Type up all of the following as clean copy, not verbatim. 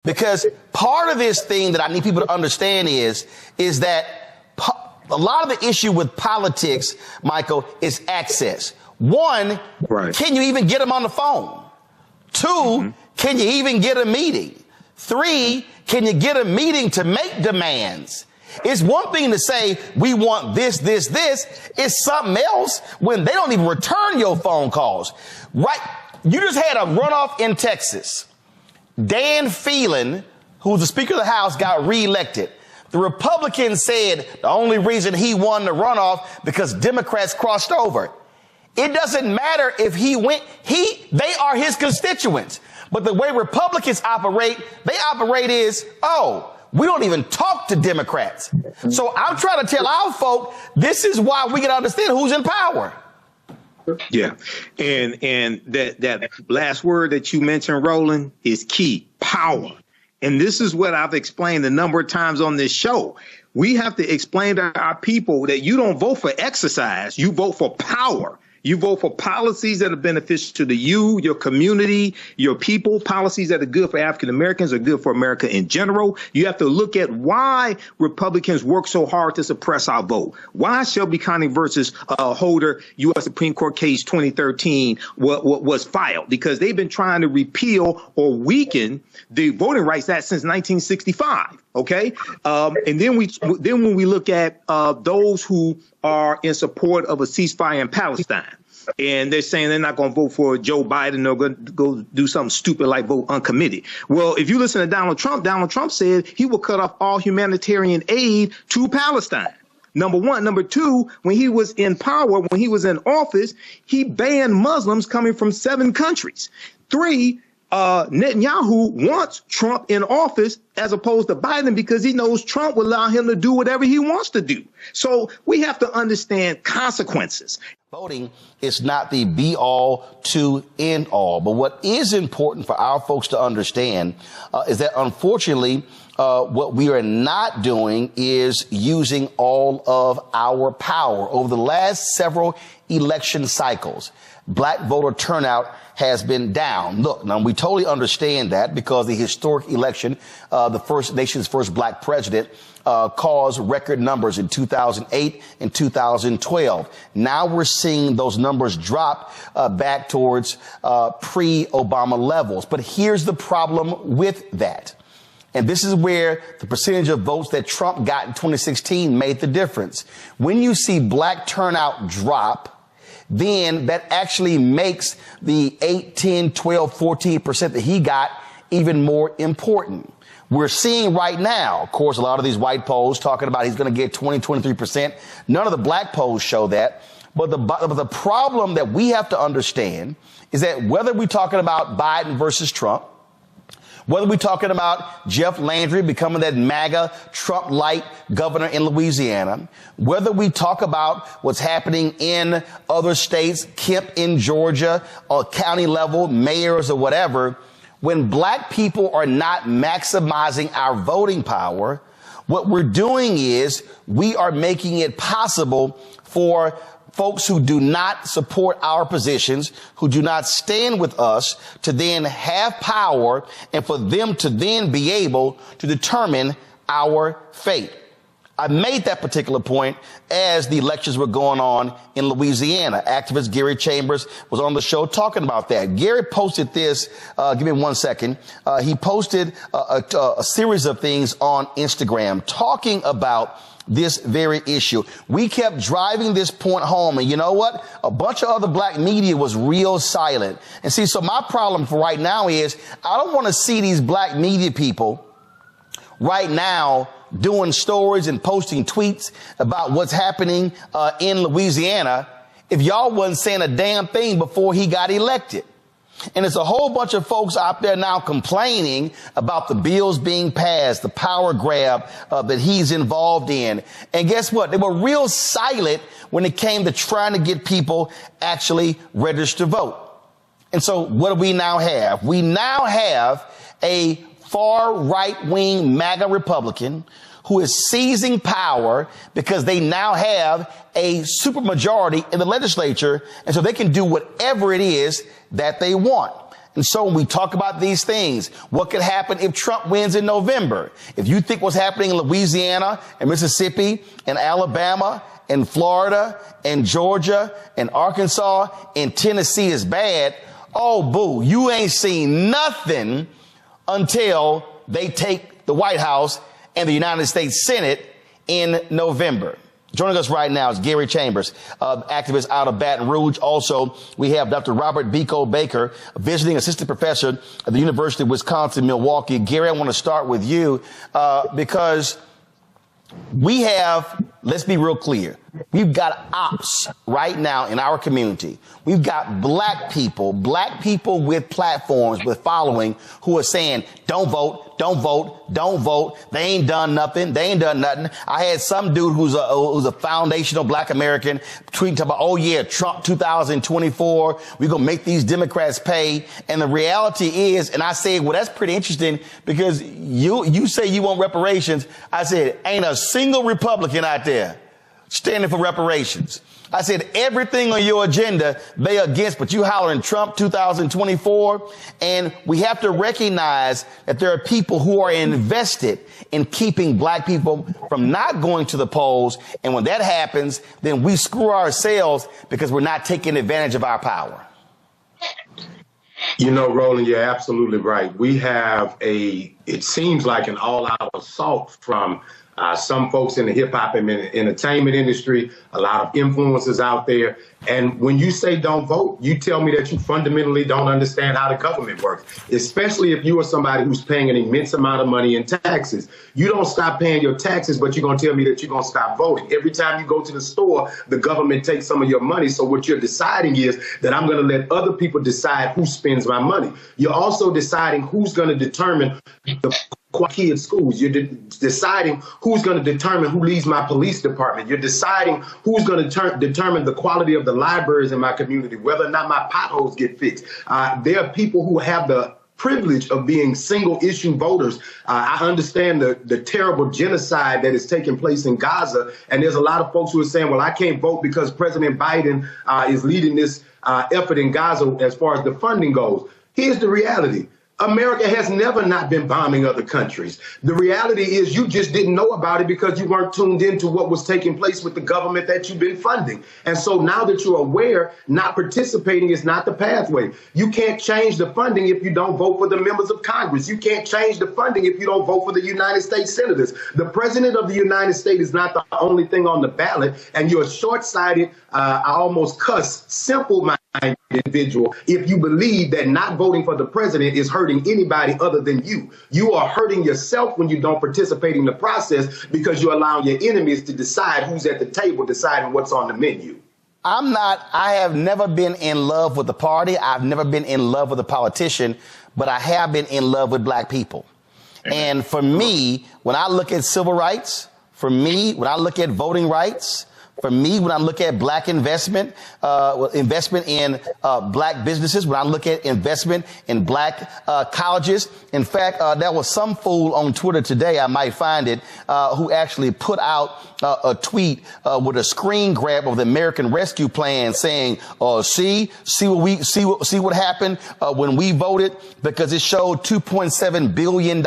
Because part of this thing that I need people to understand is that a lot of the issue with politics, Michael, is access. One, right. Can you even get them on the phone? Two, can you even get a meeting? Three, can you get a meeting to make demands? It's one thing to say, we want this, this, this. It's something else when they don't even return your phone calls. Right? You just had a runoff in Texas. Dan Phelan, who's the Speaker of the House, got reelected. The Republicans said the only reason he won the runoff because Democrats crossed over. It doesn't matter if he went, they are his constituents. But the way Republicans operate, is, we don't even talk to Democrats. So I'm trying to tell our folk, this is why we can understand who's in power. Yeah. And that last word that you mentioned, Roland, is key: power. And this is what I've explained a number of times on this show. We have to explain to our people that you don't vote for exercise, you vote for power. You vote for policies that are beneficial to you, your community, your people, policies that are good for African Americans, are good for America in general. You have to look at why Republicans work so hard to suppress our vote. Why Shelby County versus Holder U.S. Supreme Court case 2013 was filed? Because they've been trying to repeal or weaken the voting rights act since 1965. OK, and then when we look at those who are in support of a ceasefire in Palestine, and they're saying they're not going to vote for Joe Biden, they're going to go do something stupid like vote uncommitted. Well, if you listen to Donald Trump said he will cut off all humanitarian aid to Palestine. Number one. Number two, when he was in power, when he was in office, he banned Muslims coming from 7 countries. 3, Netanyahu wants Trump in office as opposed to Biden because he knows Trump will allow him to do whatever he wants to do. So we have to understand consequences. Voting is not the be all to end all. But what is important for our folks to understand is that unfortunately, what we are not doing is using all of our power. Over the last several election cycles, black voter turnout has been down. Look, now we totally understand that because the historic election, the nation's first black president, caused record numbers in 2008 and 2012. Now we're seeing those numbers drop back towards pre-Obama levels. But here's the problem with that. And this is where the percentage of votes that Trump got in 2016 made the difference. When you see black turnout drop, then that actually makes the 8, 10, 12, 14% that he got even more important. We're seeing right now, of course, a lot of these white polls talking about he's going to get 20, 23%. None of the black polls show that. But the problem that we have to understand is that whether we're talking about Biden versus Trump, whether we're talking about Jeff Landry becoming that MAGA Trump-light governor in Louisiana, whether we talk about what's happening in other states, Kemp in Georgia, or county level, mayors or whatever, when black people are not maximizing our voting power, what we're doing is we are making it possible for folks who do not support our positions, who do not stand with us, to then have power and for them to then be able to determine our fate. I made that particular point as the elections were going on in Louisiana. Activist Gary Chambers was on the show talking about that. Gary posted this. Give me 1 second. He posted a series of things on Instagram talking about this very issue. We kept driving this point home, and you know what? A bunch of other black media was real silent. And see, so my problem for right now is I don't want to see these black media people right now doing stories and posting tweets about what's happening in Louisiana if y'all wasn't saying a damn thing before he got elected. And it's a whole bunch of folks out there now complaining about the bills being passed, the power grab that he's involved in. And guess what? They were real silent when it came to trying to get people actually registered to vote. And so what do we now have? We now have a far right-wing MAGA Republican who is seizing power because they now have a supermajority in the legislature, and so they can do whatever it is that they want. And so when we talk about these things, what could happen if Trump wins in November? If you think what's happening in Louisiana and Mississippi and Alabama and Florida and Georgia and Arkansas and Tennessee is bad, oh, boo, you ain't seen nothing until they take the White House and the United States Senate in November. Joining us right now is Gary Chambers, activist out of Baton Rouge. Also, we have Dr. Robert Biko Baker, visiting assistant professor at the University of Wisconsin-Milwaukee. Gary, I want to start with you because we have, let's be real clear, we've got ops right now in our community. We've got black people with platforms, with following, who are saying, don't vote, don't vote, don't vote. They ain't done nothing. They ain't done nothing. I had some dude who's a foundational black American tweeting about, oh yeah, Trump 2024, we're going to make these Democrats pay. And the reality is, and I said, well, that's pretty interesting because you say you want reparations. I said, ain't a single Republican out there standing for reparations. I said, everything on your agenda, they against, but you hollering Trump 2024. And we have to recognize that there are people who are invested in keeping black people from not going to the polls. And when that happens, then we screw ourselves because we're not taking advantage of our power. You know, Roland, you're absolutely right. We have it seems like an all-out assault from some folks in the hip hop and entertainment industry, a lot of influencers out there. And when you say don't vote, you tell me that you fundamentally don't understand how the government works, especially if you are somebody who's paying an immense amount of money in taxes. You don't stop paying your taxes, but you're going to tell me that you're going to stop voting. Every time you go to the store, the government takes some of your money. So what you're deciding is that I'm going to let other people decide who spends my money. You're also deciding who's going to determine the quality of schools. You're deciding who's going to determine who leads my police department. You're deciding who's going to determine the quality of the libraries in my community, whether or not my potholes get fixed. There are people who have the privilege of being single issue voters. I understand the terrible genocide that is taking place in Gaza. And there's a lot of folks who are saying, well, I can't vote because President Biden is leading this effort in Gaza as far as the funding goes. Here's the reality. America has never not been bombing other countries. The reality is you just didn't know about it because you weren't tuned into what was taking place with the government that you've been funding. And so now that you're aware, not participating is not the pathway. You can't change the funding if you don't vote for the members of Congress. You can't change the funding if you don't vote for the United States senators. The president of the United States is not the only thing on the ballot, and you're a short-sighted, I almost cuss, simple-minded individual if you believe that not voting for the president is hurting anybody other than you. You are hurting yourself when you don't participate in the process because you're allowing your enemies to decide who's at the table, deciding what's on the menu. I have never been in love with the party. I've never been in love with a politician, but I have been in love with black people. And for me, when I look at civil rights, for me, when I look at voting rights, for me, when I look at black investment in black businesses, when I look at investment in black colleges, in fact, there was some fool on Twitter today, I might find it, who actually put out a tweet with a screen grab of the American Rescue Plan saying, see what happened when we voted, because it showed $2.7 billion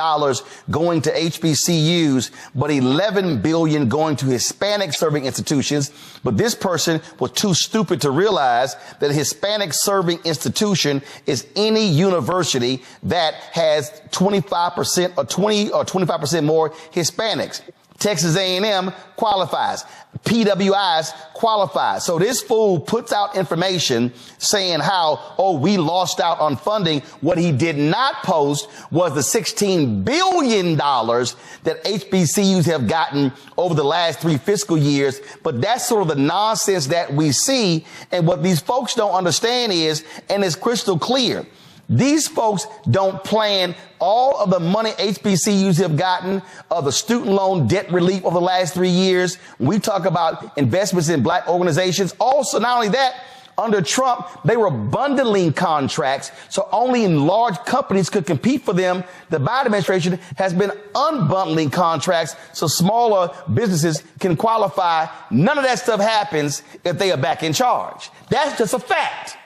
going to HBCUs, but $11 billion going to Hispanic serving institutions. But this person was too stupid to realize that a Hispanic serving institution is any university that has 25% or 20 or 25% more Hispanics. Texas A&M qualifies. PWIs qualify. So this fool puts out information saying how, oh, we lost out on funding. What he did not post was the $16 billion that HBCUs have gotten over the last 3 fiscal years. But that's sort of the nonsense that we see. And what these folks don't understand is, and it's crystal clear, these folks don't plan all of the money HBCUs have gotten, the student loan debt relief over the last 3 years. We talk about investments in black organizations. Also, not only that, under Trump, they were bundling contracts, so only large companies could compete for them. The Biden administration has been unbundling contracts so smaller businesses can qualify. None of that stuff happens if they are back in charge. That's just a fact.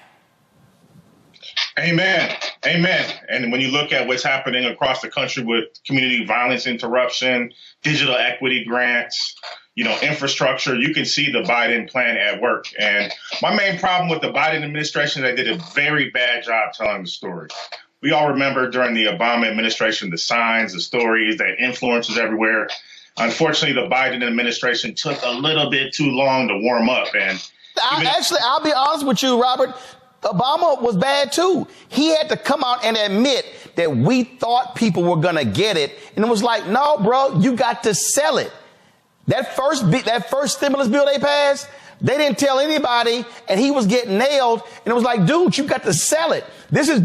Amen. Amen. And when you look at what's happening across the country with community violence interruption, digital equity grants, infrastructure, you can see the Biden plan at work. And my main problem with the Biden administration is they did a very bad job telling the story. We all remember during the Obama administration, the signs, the stories, that influencers everywhere. Unfortunately, the Biden administration took a little bit too long to warm up. And I'll be honest with you, Robert. Obama was bad too. He had to come out and admit that we thought people were going to get it. And it was like, no, bro, you got to sell it. That first stimulus bill they passed, they didn't tell anybody, and he was getting nailed. And it was like, dude, you got to sell it. This is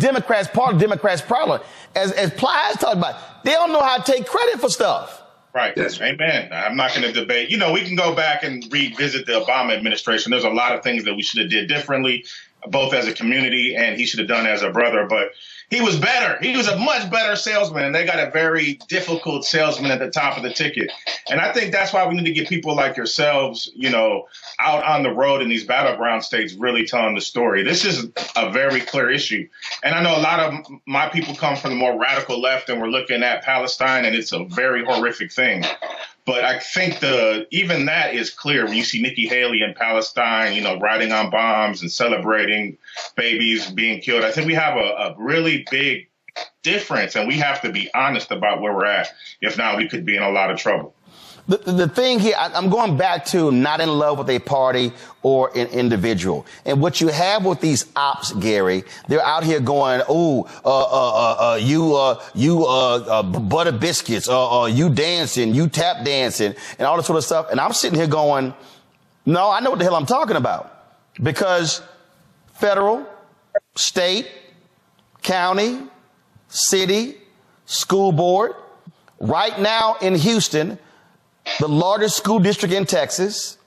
part of Democrats' problem. As Plies talked about, they don't know how to take credit for stuff. Right. Yes. Amen. I'm not going to debate. We can go back and revisit the Obama administration. There's a lot of things that we should have did differently, both as a community and he should have done as a brother. But he was better. He was a much better salesman, and they got a very difficult salesman at the top of the ticket. And I think that's why we need to get people like yourselves, out on the road in these battleground states really telling the story. This is a very clear issue. And I know a lot of my people come from the more radical left, and we're looking at Palestine, and it's a very horrific thing. But I think even that is clear when you see Nikki Haley in Palestine, riding on bombs and celebrating babies being killed. I think we have a really big difference, and we have to be honest about where we're at. If not, we could be in a lot of trouble. The thing here, I'm going back to not in love with a party or an individual. And what you have with these ops, Gary, they're out here going, you butter biscuits, you dancing, you tap dancing, and all this sort of stuff. And I'm sitting here going, no, I know what the hell I'm talking about. Because federal, state, county, city, school board, right now in Houston, the largest school district in Texas,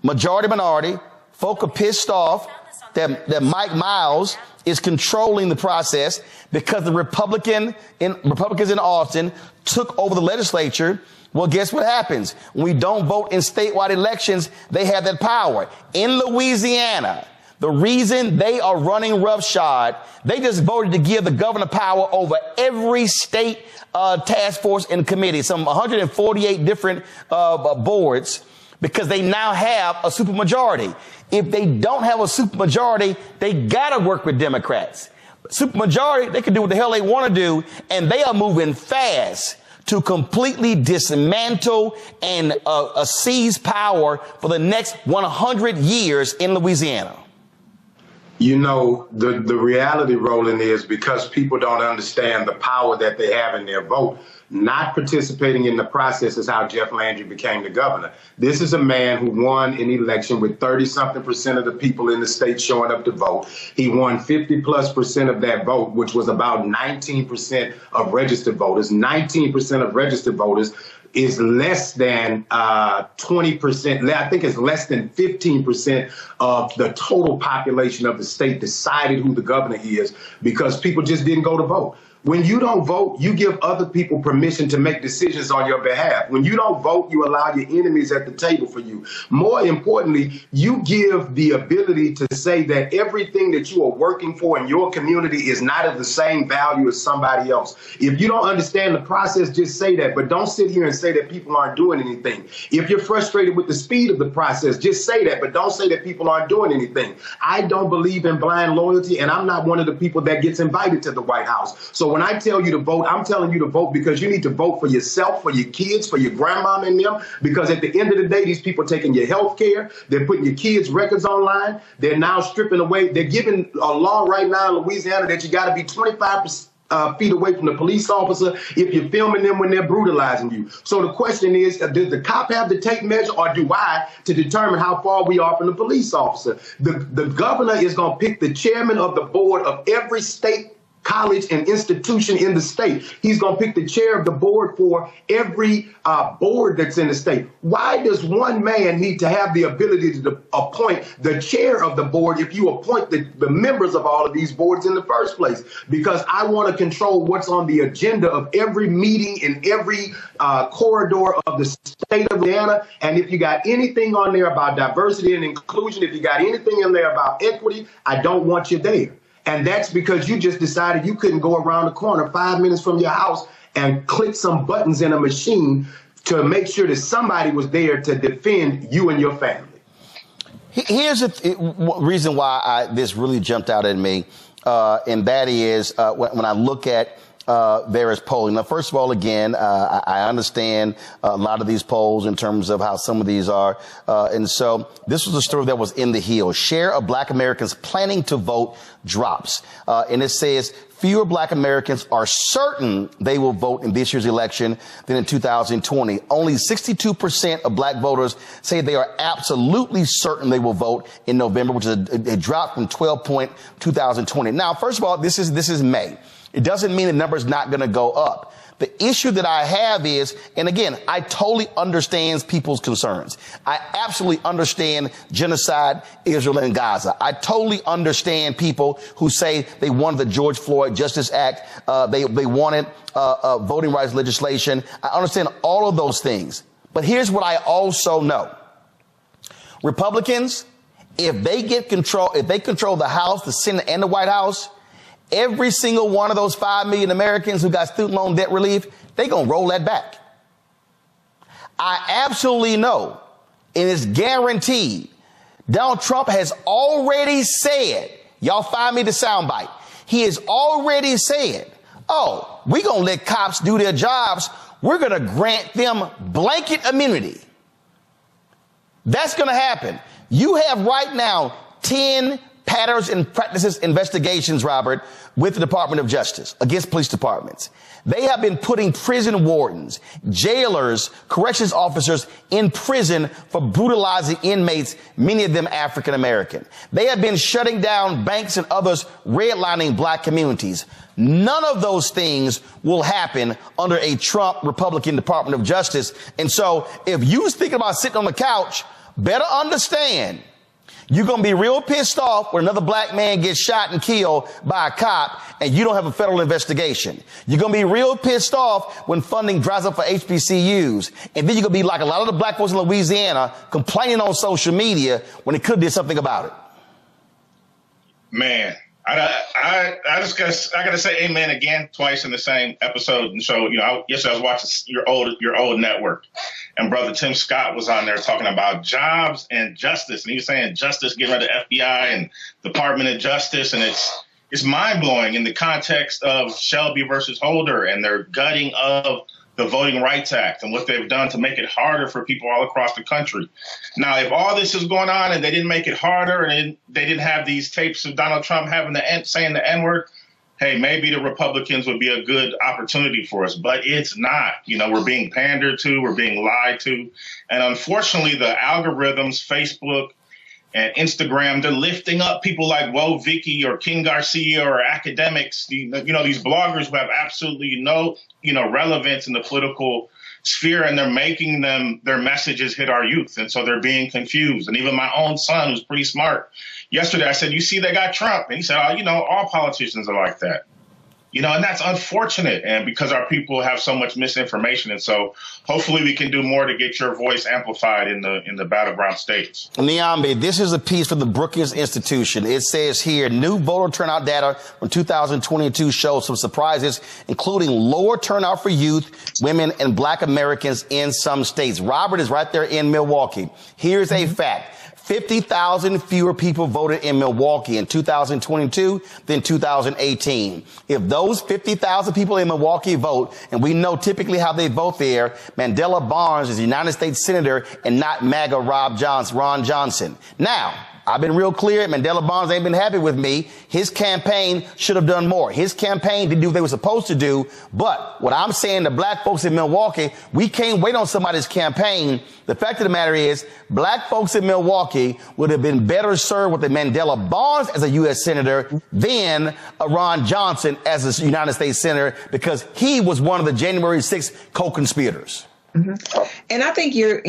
majority minority, folk are pissed off that Mike Miles is controlling the process because the Republicans in Austin took over the legislature. Well, guess what happens? When we don't vote in statewide elections, they have that power. In Louisiana, the reason they are running roughshod, they just voted to give the governor power over every state task force and committee, some 148 different boards, because they now have a supermajority. If they don't have a supermajority, they got to work with Democrats. Supermajority, they can do what the hell they want to do, and they are moving fast to completely dismantle and seize power for the next 100 years in Louisiana. The reality, Roland, is because people don't understand the power that they have in their vote, not participating in the process is how Jeff Landry became the governor. This is a man who won an election with 30-something% of the people in the state showing up to vote. He won 50+% of that vote, which was about 19% of registered voters. 19% of registered voters is less than 20%. I think it's less than 15% of the total population of the state decided who the governor is because people just didn't go to vote. When you don't vote, you give other people permission to make decisions on your behalf. When you don't vote, you allow your enemies at the table for you. More importantly, you give the ability to say that everything that you are working for in your community is not of the same value as somebody else. If you don't understand the process, just say that. But don't sit here and say that people aren't doing anything. If you're frustrated with the speed of the process, just say that. But don't say that people aren't doing anything. I don't believe in blind loyalty, and I'm not one of the people that gets invited to the White House. So when I tell you to vote, I'm telling you to vote because you need to vote for yourself, for your kids, for your grandmama and them, because at the end of the day, these people are taking your health care. They're putting your kids' records online. They're now stripping away. They're giving a law right now in Louisiana that you got to be 25 feet away from the police officer if you're filming them when they're brutalizing you. So the question is, does the cop have to take measure, or do I, to determine how far we are from the police officer? The governor is going to pick the chairman of the board of every state college and institution in the state. He's going to pick the chair of the board for every board that's in the state. Why does one man need to have the ability to appoint the chair of the board if you appoint the members of all of these boards in the first place? Because I want to control what's on the agenda of every meeting in every corridor of the state of Louisiana. And if you got anything on there about diversity and inclusion, if you got anything in there about equity, I don't want you there. And that's because you just decided you couldn't go around the corner 5 minutes from your house and click some buttons in a machine to make sure that somebody was there to defend you and your family. Here's the reason why this really jumped out at me, and that is when I look at various polling. Now, first of all, again, I understand a lot of these polls in terms of how some of these are. And so this was a story that was in the Hill. Share of Black Americans planning to vote drops. And it says fewer Black Americans are certain they will vote in this year's election than in 2020. Only 62% of Black voters say they are absolutely certain they will vote in November, which is a drop from 2020. Now, first of all, this is May. It doesn't mean the number is not going to go up. The issue that I have is, and again, I totally understand people's concerns. I absolutely understand genocide, Israel and Gaza. I totally understand people who say they wanted the George Floyd Justice Act. They wanted voting rights legislation. I understand all of those things. But here's what I also know. Republicans, if they control the House, the Senate, and the White House, every single one of those 5 million Americans who got student loan debt relief, they going to roll that back. I absolutely know, and it's guaranteed, Donald Trump has already said, y'all find me the soundbite, he has already said, oh, we're going to let cops do their jobs. We're going to grant them blanket immunity. That's going to happen. You have right now 10 patterns and practices investigations, Robert, with the Department of Justice against police departments. They have been putting prison wardens, jailers, corrections officers in prison for brutalizing inmates, many of them African American. They have been shutting down banks and others, redlining Black communities. None of those things will happen under a Trump Republican Department of Justice. And so if you was thinking about sitting on the couch, better understand you're going to be real pissed off when another Black man gets shot and killed by a cop and you don't have a federal investigation. You're going to be real pissed off when funding dries up for HBCUs. And then you're going to be like a lot of the Black folks in Louisiana complaining on social media when they could have did something about it. Man, I got to say amen again twice in the same episode and show. Yesterday I was watching your old network, and Brother Tim Scott was on there talking about jobs and justice, and he was saying justice, getting rid of the FBI and Department of Justice, and it's mind blowing in the context of Shelby versus Holder and their gutting of the Voting Rights Act and what they've done to make it harder for people all across the country. Now, if all this is going on and they didn't make it harder and they didn't have these tapes of Donald Trump saying the N-word, hey, maybe the Republicans would be a good opportunity for us, but it's not. We're being pandered to, we're being lied to. And unfortunately, the algorithms, Facebook and Instagram, they're lifting up people like Woe Vicky or King Garcia or academics, these bloggers who have absolutely no, relevance in the political sphere, and they're making their messages hit our youth. And so they're being confused. And even my own son, who's pretty smart, yesterday I said, you see, they got Trump. And he said, all politicians are like that. And that's unfortunate. And because our people have so much misinformation. And so hopefully we can do more to get your voice amplified in the battleground states. Niambi, this is a piece from the Brookings Institution. It says here, new voter turnout data from 2022 shows some surprises, including lower turnout for youth, women, and Black Americans in some states. Robert is right there in Milwaukee. Here's a fact. 50,000 fewer people voted in Milwaukee in 2022 than 2018. If those 50,000 people in Milwaukee vote, and we know typically how they vote there, Mandela Barnes is a United States Senator and not MAGA Ron Johnson. Now, I've been real clear. Mandela Barnes ain't been happy with me. His campaign should have done more. His campaign didn't do what they were supposed to do. But what I'm saying to Black folks in Milwaukee, we can't wait on somebody's campaign. The fact of the matter is, Black folks in Milwaukee would have been better served with a Mandela Barnes as a U.S. Senator than a Ron Johnson as a United States Senator, because he was one of the January 6th co-conspirators. And I think you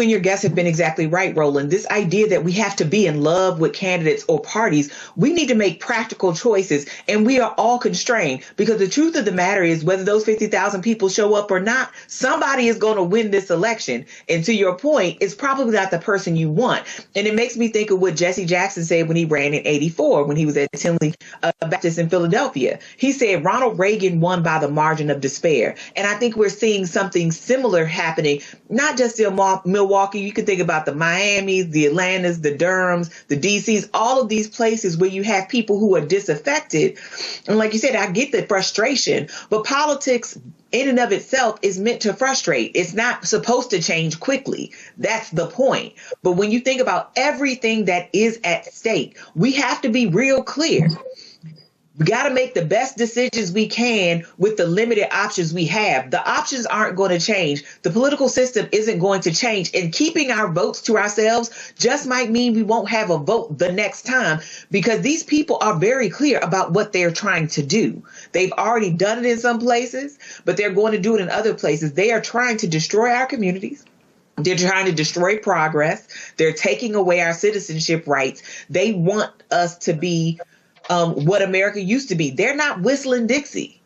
and your guests have been exactly right, Roland. This idea that we have to be in love with candidates or parties, we need to make practical choices, and we are all constrained because the truth of the matter is whether those 50,000 people show up or not, somebody is going to win this election. And to your point, it's probably not the person you want. And it makes me think of what Jesse Jackson said when he ran in '84, when he was at Tinley Baptist in Philadelphia. He said Ronald Reagan won by the margin of despair. And I think we're seeing something similar happening, not just in Milwaukee. You can think about the Miamis, the Atlantas, the Durhams, the DCs, all of these places where you have people who are disaffected. And like you said, I get the frustration, but politics in and of itself is meant to frustrate. It's not supposed to change quickly. That's the point. But when you think about everything that is at stake, we have to be real clear. We got to make the best decisions we can with the limited options we have. The options aren't going to change. The political system isn't going to change. And keeping our votes to ourselves just might mean we won't have a vote the next time, because these people are very clear about what they're trying to do. They've already done it in some places, but they're going to do it in other places. They are trying to destroy our communities. They're trying to destroy progress. They're taking away our citizenship rights. They want us to be what America used to be. They're not whistling Dixie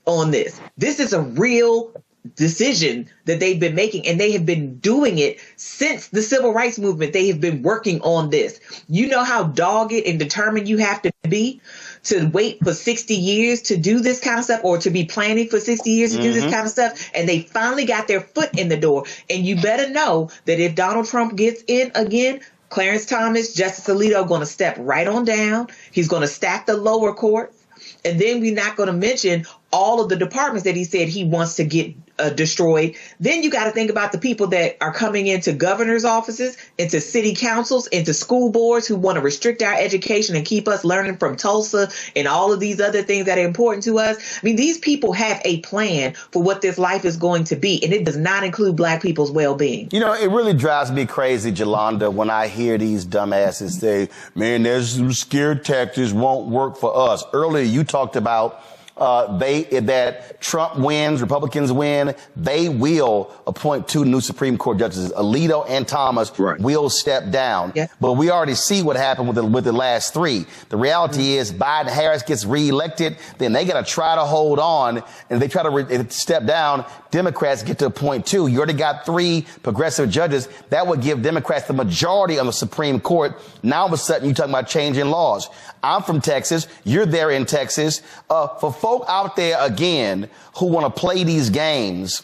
on this. This is a real decision that they've been making, and they have been doing it since the civil rights movement. They have been working on this. You know how dogged and determined you have to be to wait for 60 years to do this kind of stuff, or to be planning for 60 years to do this kind of stuff. And they finally got their foot in the door. And you better know that if Donald Trump gets in again, Clarence Thomas, Justice Alito are going to step right on down. He's going to stack the lower courts. And then we're not going to mention all of the departments that he said he wants to get destroyed. Then you got to think about the people that are coming into governor's offices, into city councils, into school boards who want to restrict our education and keep us learning from Tulsa and all of these other things that are important to us. I mean, these people have a plan for what this life is going to be, and it does not include Black people's well-being. You know, it really drives me crazy, Jolanda, when I hear these dumbasses say, man, there's some scared tactics won't work for us. Earlier, you talked about that Trump wins, Republicans win, they will appoint 2 new Supreme Court justices. Alito and Thomas will step down. Yeah. But we already see what happened with the last 3. The reality is Biden-Harris gets reelected, then they got to try to hold on, and they try to step down. Democrats get to appoint 2. You already got 3 progressive judges. That would give Democrats the majority on the Supreme Court. Now, all of a sudden, you're talking about changing laws. I'm from Texas. You're there in Texas. For folk out there, again, who want to play these games,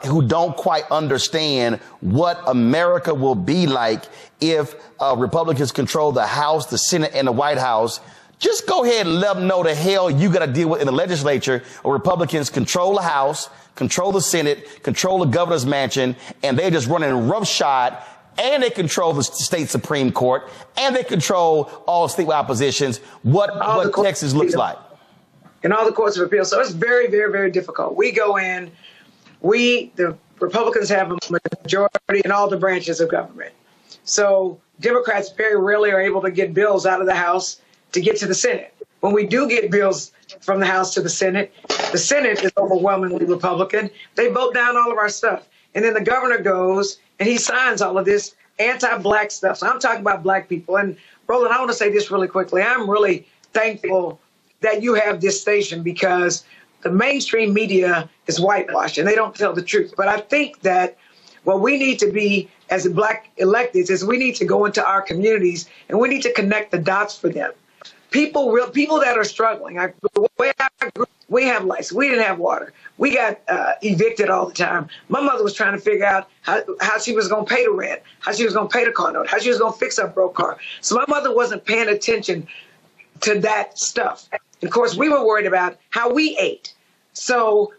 who don't quite understand what America will be like if Republicans control the House, the Senate, and the White House, just go ahead and let them know the hell you got to deal with in the legislature, where Republicans control the House, control the Senate, control the governor's mansion, and they're just running roughshod. And they control the state Supreme Court, and they control all statewide oppositions. What Texas looks like. And all the courts of appeal. So it's very, very, very difficult. We go in, the Republicans have a majority in all the branches of government. So Democrats very rarely are able to get bills out of the House to get to the Senate. When we do get bills from the House to the Senate is overwhelmingly Republican. They vote down all of our stuff. And then the governor goes and he signs all of this anti-Black stuff. So I'm talking about Black people. And Roland, I want to say this really quickly. I'm really thankful that you have this station, because the mainstream media is whitewashed and they don't tell the truth. But I think that what we need to be as Black electeds is we need to go into our communities and we need to connect the dots for them. People that are struggling. The way I grew, we have lights. We didn't have water. We got evicted all the time. My mother was trying to figure out how she was going to pay the rent, how she was going to pay the car note, how she was going to fix her broke car. So my mother wasn't paying attention to that stuff. And of course, we were worried about how we ate. So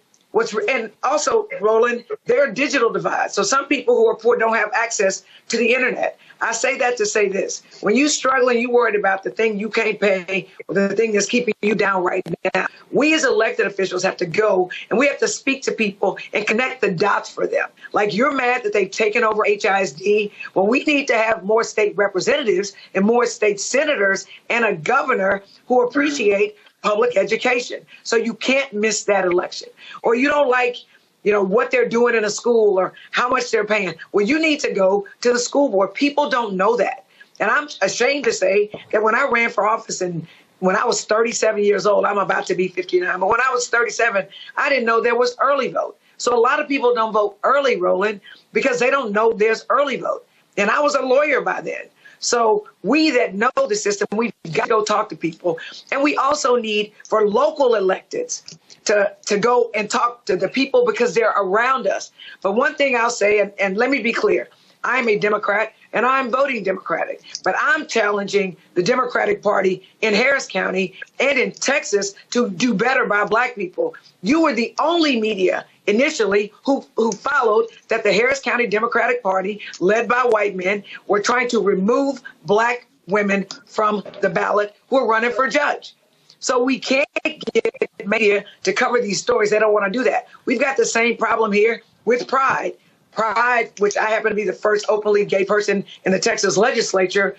and also, Roland, there are digital divides. So some people who are poor don't have access to the internet. I say that to say this. When you're struggling, you're worried about the thing you can't pay or the thing that's keeping you down right now. We as elected officials have to go and we have to speak to people and connect the dots for them. Like, you're mad that they've taken over HISD. Well, we need to have more state representatives and more state senators and a governor who appreciate public education. So you can't miss that election. Or you don't like what they're doing in a school or how much they're paying. Well, you need to go to the school board. People don't know that. And I'm ashamed to say that when I ran for office and when I was 37 years old, I'm about to be 59, but when I was 37, I didn't know there was early vote. So a lot of people don't vote early, Roland, because they don't know there's early vote. And I was a lawyer by then. So we that know the system, we've got to go talk to people. And we also need for local electeds to go and talk to the people because they're around us. But one thing I'll say, and let me be clear, I'm a Democrat and I'm voting Democratic, but I'm challenging the Democratic Party in Harris County and in Texas to do better by Black people. You were the only media initially who followed that the Harris County Democratic Party, led by white men, were trying to remove Black women from the ballot who are running for judge. So we can't get media to cover these stories. They don't want to do that. We've got the same problem here with Pride. Pride, which I happen to be the first openly gay person in the Texas legislature,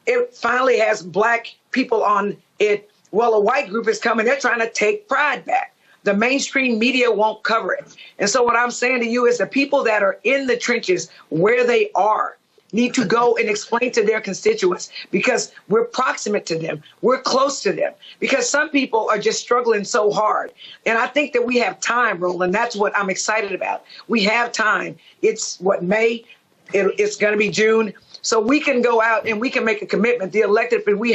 it finally has Black people on it. Well, a white group is coming. They're trying to take Pride back. The mainstream media won't cover it. And so what I'm saying to you is the people that are in the trenches where they are need to go and explain to their constituents because we're proximate to them. We're close to them because some people are just struggling so hard. And I think that we have time, Roland. That's what I'm excited about. We have time. It's May? It's going to be June. So we can go out and we can make a commitment. The elected, we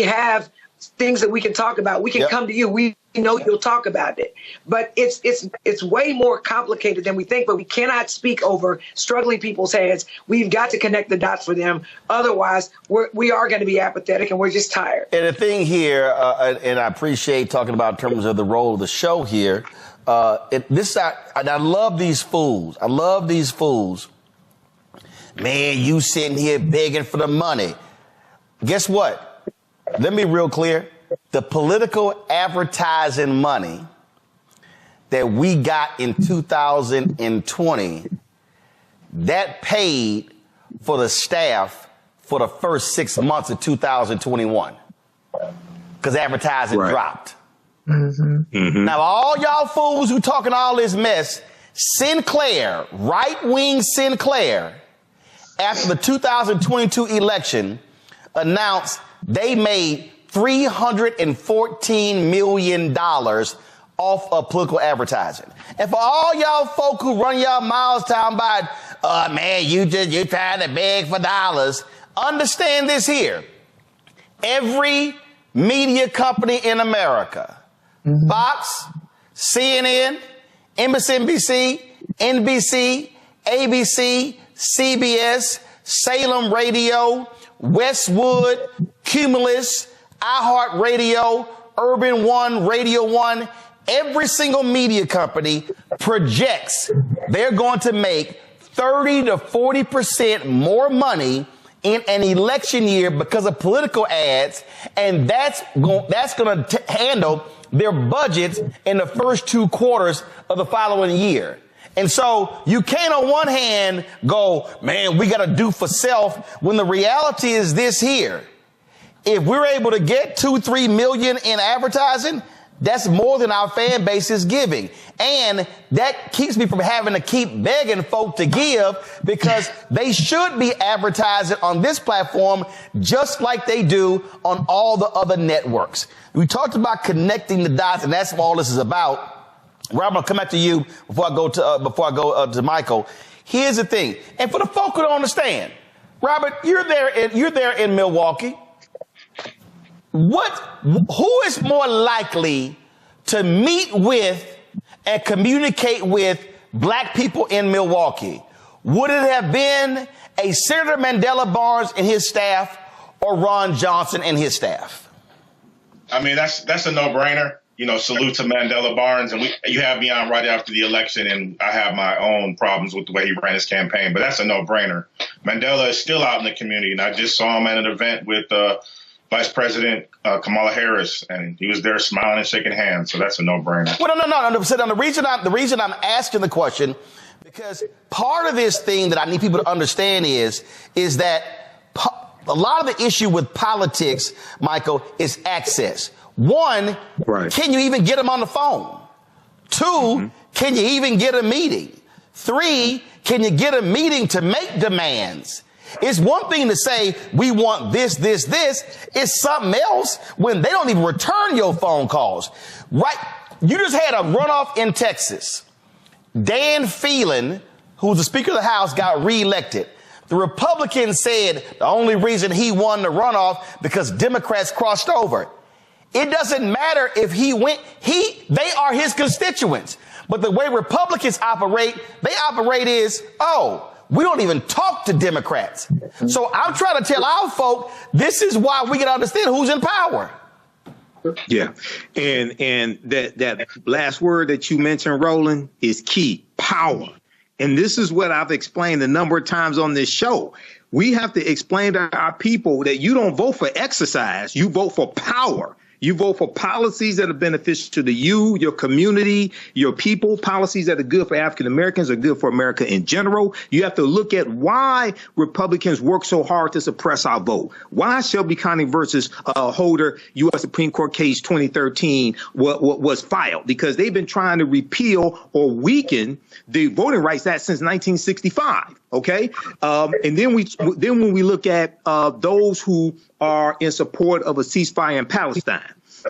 have things that we can talk about. We can come to you. We know you'll talk about it. But it's way more complicated than we think, but we cannot speak over struggling people's heads. We've got to connect the dots for them. Otherwise, we are going to be apathetic and we're just tired. And the thing here, and I appreciate talking about in terms of the role of the show here, I love these fools. I love these fools. Man, you sitting here begging for the money. Guess what? Let me be real clear. The political advertising money that we got in 2020, that paid for the staff for the first 6 months of 2021 because advertising dropped. Mm-hmm. Mm-hmm. Now, all y'all fools who talking all this mess, Sinclair, right-wing Sinclair, after the 2022 election, announced they made $314 million off of political advertising. And for all y'all folk who run y'all miles talking about, man, you trying to beg for dollars, understand this here. Every media company in America, Fox, CNN, MSNBC, NBC, ABC, CBS, Salem Radio, Westwood, Cumulus, iHeartRadio, Urban One, Radio One, every single media company projects they're going to make 30 to 40% more money in an election year because of political ads, and that's going to handle their budgets in the first 2 quarters of the following year. And so you can't on one hand go, man, we got to do for self, when the reality is this here. If we're able to get 2-3 million in advertising, that's more than our fan base is giving. And that keeps me from having to keep begging folk to give because they should be advertising on this platform just like they do on all the other networks. We talked about connecting the dots, and that's what all this is about. Rob, I'm going to come back to you before I go to Michael. Here's the thing. And for the folk who don't understand, Robert, you're there in Milwaukee. Who is more likely to meet with and communicate with Black people in Milwaukee? Would it have been a Senator Mandela Barnes and his staff or Ron Johnson and his staff? I mean, that's a no-brainer. You know, salute to Mandela Barnes. And you have me on right after the election, and I have my own problems with the way he ran his campaign, but that's a no-brainer. Mandela is still out in the community, and I just saw him at an event with Vice President Kamala Harris, and he was there smiling and shaking hands. So that's a no-brainer. Well, no. The reason I'm asking the question, because part of this thing that I need people to understand is that a lot of the issue with politics, Michael, is access. One, Can you even get them on the phone? 2, can you even get a meeting? 3, can you get a meeting to make demands? It's one thing to say, we want this, this, this. It's something else when they don't even return your phone calls. Right? You just had a runoff in Texas. Dan Phelan, who's the Speaker of the House, got reelected. The Republicans said the only reason he won the runoff because Democrats crossed over. It doesn't matter if he went, they are his constituents. But the way Republicans operate, we don't even talk to Democrats. So I'm trying to tell our folk, this is why we can understand who's in power. Yeah. And that last word that you mentioned, Roland, is key: power. And this is what I've explained a number of times on this show. We have to explain to our people that you don't vote for exercise, you vote for power. You vote for policies that are beneficial to you, your community, your people, policies that are good for African Americans, are good for America in general. You have to look at why Republicans work so hard to suppress our vote. Why Shelby County versus Holder U.S. Supreme Court case 2013 was filed? Because they've been trying to repeal or weaken the Voting Rights Act since 1965. OK, and then when we look at those who are in support of a ceasefire in Palestine,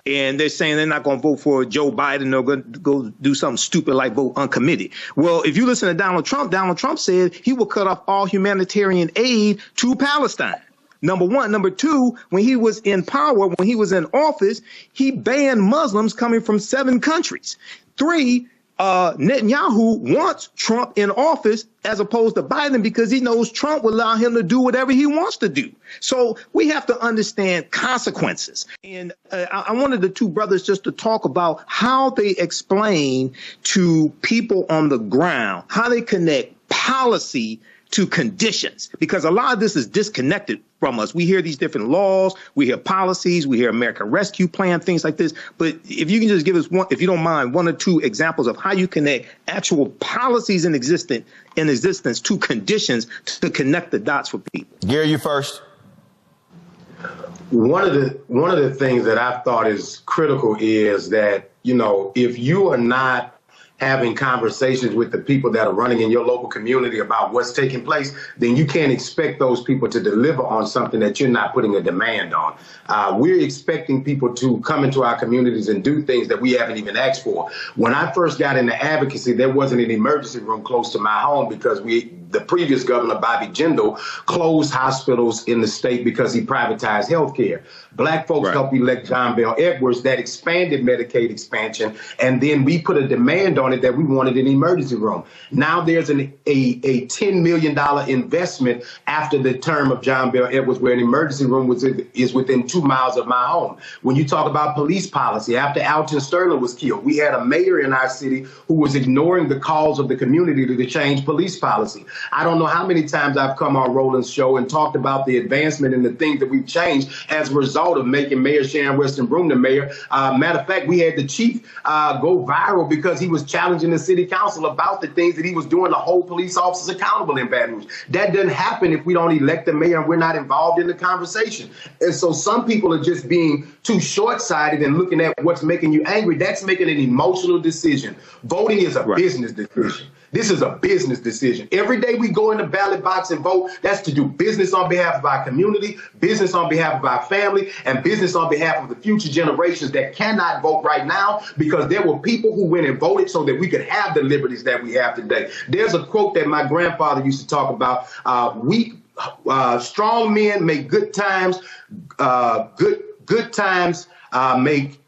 and they're saying they're not going to vote for Joe Biden, they're going to go do something stupid like vote uncommitted. Well, if you listen to Donald Trump said he will cut off all humanitarian aid to Palestine. Number one. Number two, when he was in power, when he was in office, he banned Muslims coming from 7 countries. 3, Netanyahu wants Trump in office as opposed to Biden because he knows Trump will allow him to do whatever he wants to do. So we have to understand consequences. And I wanted the two brothers just to talk about how they explain to people on the ground, how they connect policy to conditions, because a lot of this is disconnected from us. We hear these different laws, we hear policies, we hear American Rescue Plan, things like this. But if you can just give us one, if you don't mind, 1 or 2 examples of how you connect actual policies in existence to conditions to connect the dots for people. Gary, you first. One of the things that I've thought is critical is that, if you are not having conversations with the people that are running in your local community about what's taking place, then you can't expect those people to deliver on something that you're not putting a demand on. We're expecting people to come into our communities and do things that we haven't even asked for. When I first got into advocacy, there wasn't an emergency room close to my home because the previous governor, Bobby Jindal, closed hospitals in the state because he privatized health care. Black folks helped elect John Bell Edwards that expanded Medicaid expansion, and then we put a demand on it that we wanted an emergency room. Now there's a $10 million investment after the term of John Bell Edwards where an emergency room is within 2 miles of my home. When you talk about police policy, after Alton Sterling was killed, we had a mayor in our city who was ignoring the calls of the community to change police policy. I don't know how many times I've come on Roland's show and talked about the advancement and the things that we've changed as a result of making Mayor Sharon Weston Broome the mayor. Matter of fact, we had the chief go viral because he was challenging the city council about the things that he was doing to hold police officers accountable in Baton Rouge. That doesn't happen if we don't elect the mayor and we're not involved in the conversation. And so some people are just being too short-sighted and looking at what's making you angry. That's making an emotional decision. Voting is a business decision. This is a business decision. Every day we go in the ballot box and vote, that's to do business on behalf of our community, business on behalf of our family, and business on behalf of the future generations that cannot vote right now because there were people who went and voted so that we could have the liberties that we have today. There's a quote that my grandfather used to talk about, strong men make good times,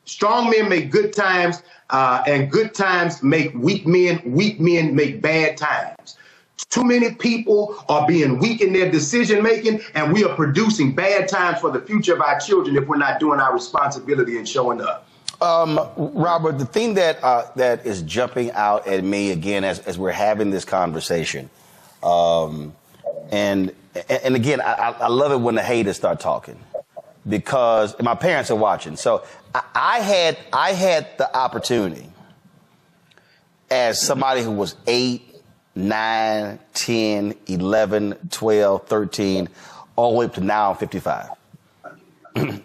strong men make good times, and good times make weak men make bad times. Too many people are being weak in their decision making, and we are producing bad times for the future of our children if we're not doing our responsibility and showing up. Robert, the thing that is jumping out at me again as we're having this conversation, and again, I love it when the haters start talking. Because my parents are watching. So I had the opportunity as somebody who was 8, 9, 10, 11, 12, 13, all the way up to now I'm 55.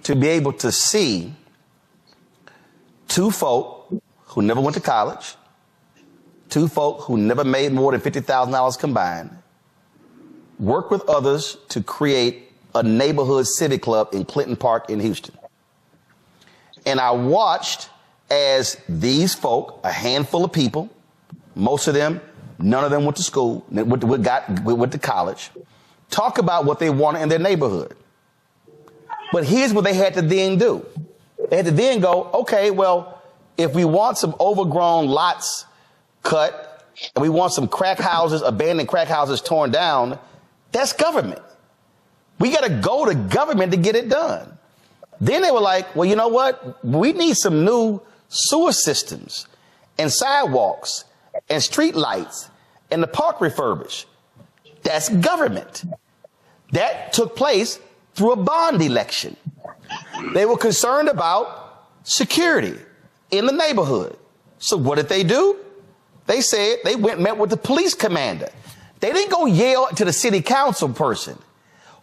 To be able to see 2 folk who never went to college, two folk who never made more than $50,000 combined, worked with others to create a neighborhood civic club in Clinton Park in Houston. And I watched as these folk, a handful of people, most of them, none of them went to school, went to college, talk about what they wanted in their neighborhood. But here's what they had to then do. They had to then go, okay, well, if we want some overgrown lots cut and we want some crack houses, abandoned crack houses torn down, that's government. We got to go to government to get it done. Then they were like, well, you know what? We need some new sewer systems and sidewalks and street lights and the park refurbished. That's government. That took place through a bond election. They were concerned about security in the neighborhood. So what did they do? They said they went and met with the police commander. They didn't go yell to the city council person.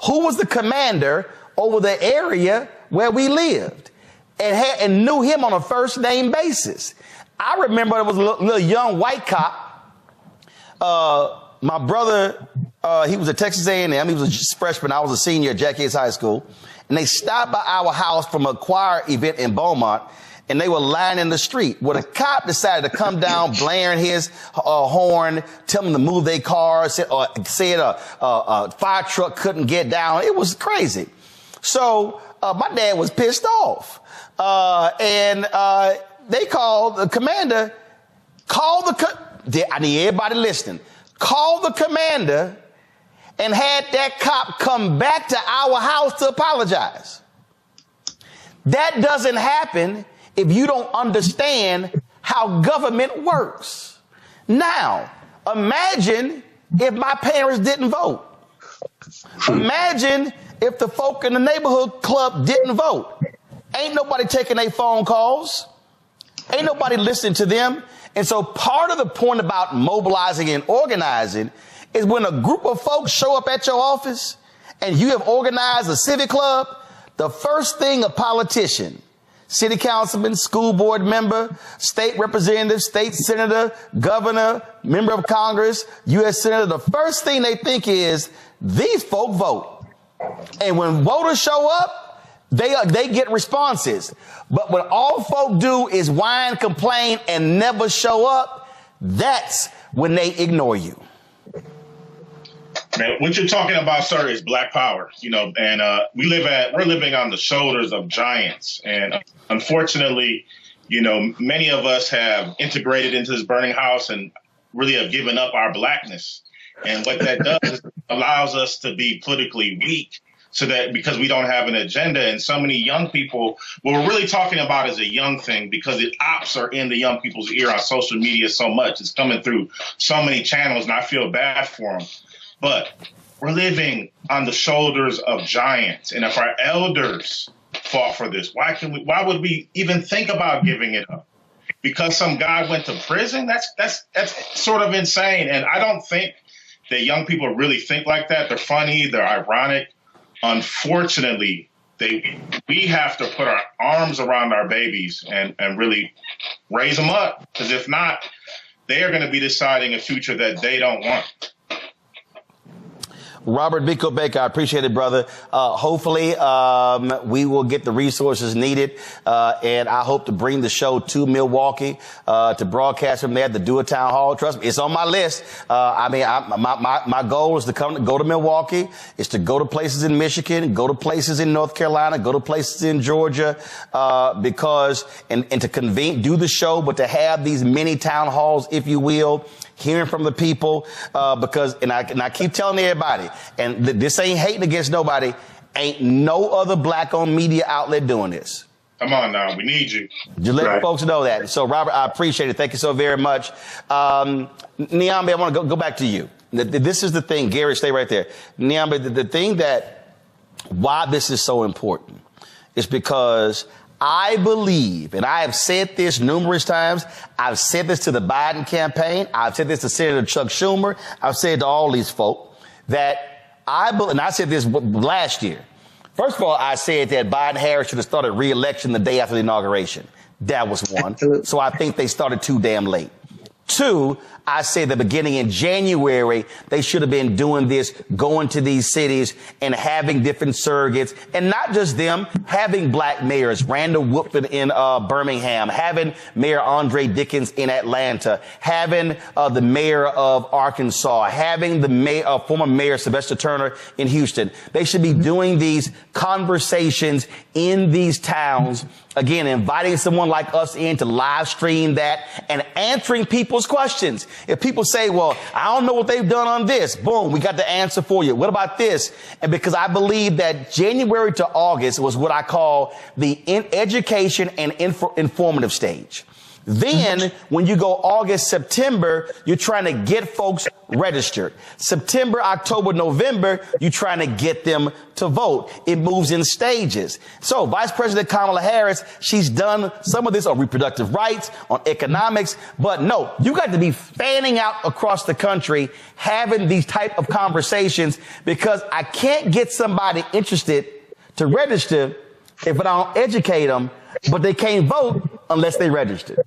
Who was the commander over the area where we lived and knew him on a first name basis? I remember there was a little young white cop. My brother, he was at Texas A&M. He was a freshman. I was a senior at Jack Yates High School. And they stopped by our house from a choir event in Beaumont, and they were lying in the street. Well, the cop decided to come down, blaring his horn, tell them to move their cars, said a fire truck couldn't get down. It was crazy. So my dad was pissed off. And they called the commander, I need everybody listening, called the commander and had that cop come back to our house to apologize. That doesn't happen if you don't understand how government works. Now, imagine if my parents didn't vote. Imagine if the folk in the neighborhood club didn't vote. Ain't nobody taking their phone calls. Ain't nobody listening to them. And so part of the point about mobilizing and organizing is when a group of folks show up at your office and you have organized a civic club, the first thing a politician, city councilman, school board member, state representative, state senator, governor, member of Congress, U.S. senator, the first thing they think is these folk vote. And when voters show up, they get responses. But when all folk do is whine, complain, and never show up, that's when they ignore you. Man, what you're talking about, sir, is Black power, and we're living on the shoulders of giants. And unfortunately, many of us have integrated into this burning house and really have given up our Blackness. And what that does is allows us to be politically weak, so that because we don't have an agenda. And so many young people, what we're really talking about is a young thing, because the ops are in the young people's ear on social media so much. It's coming through so many channels, and I feel bad for them. But we're living on the shoulders of giants. And if our elders fought for this, why would we even think about giving it up? Because some guy went to prison? That's sort of insane. And I don't think that young people really think like that. They're funny, they're ironic. Unfortunately, we have to put our arms around our babies and really raise them up. Because if not, they are going to be deciding a future that they don't want. Robert Biko Baker, I appreciate it, brother. Hopefully, we will get the resources needed. And I hope to bring the show to Milwaukee, to broadcast from there, to do a town hall. Trust me, it's on my list. My goal is to go to Milwaukee, is to go to places in Michigan, go to places in North Carolina, go to places in Georgia, because to convene, do the show, but to have these mini town halls, if you will, hearing from the people, because I keep telling everybody, and this ain't hating against nobody, ain't no other Black-owned media outlet doing this. Come on now, we need you. Just let folks know that. So, Robert, I appreciate it. Thank you so very much. Niambe, I want to go back to you. This is the thing. Gary, stay right there. Niambe, the thing why this is so important is because I believe, and I have said this numerous times, I've said this to the Biden campaign, I've said this to Senator Chuck Schumer, I've said to all these folk, that and I said this last year. First of all, I said that Biden-Harris should have started re-election the day after the inauguration. That was one. Absolutely. So I think they started too damn late. Two, I say that beginning in January, they should have been doing this, going to these cities and having different surrogates, and not just them, having black mayors, Randall Woodford in Birmingham, having Mayor Andre Dickens in Atlanta, having the mayor of Arkansas, having the former mayor Sylvester Turner in Houston. They should be doing these conversations in these towns. Again, inviting someone like us in to live stream that and answering people's questions. If people say, well, I don't know what they've done on this, boom, we got the answer for you. What about this? And because I believe that January to August was what I call the education and informative stage. Then when you go August, September, you're trying to get folks registered. September, October, November, you're trying to get them to vote. It moves in stages. So Vice President Kamala Harris, she's done some of this on reproductive rights, on economics, but no, you got to be fanning out across the country, having these type of conversations, because I can't get somebody interested to register if I don't educate them, but they can't vote unless they register.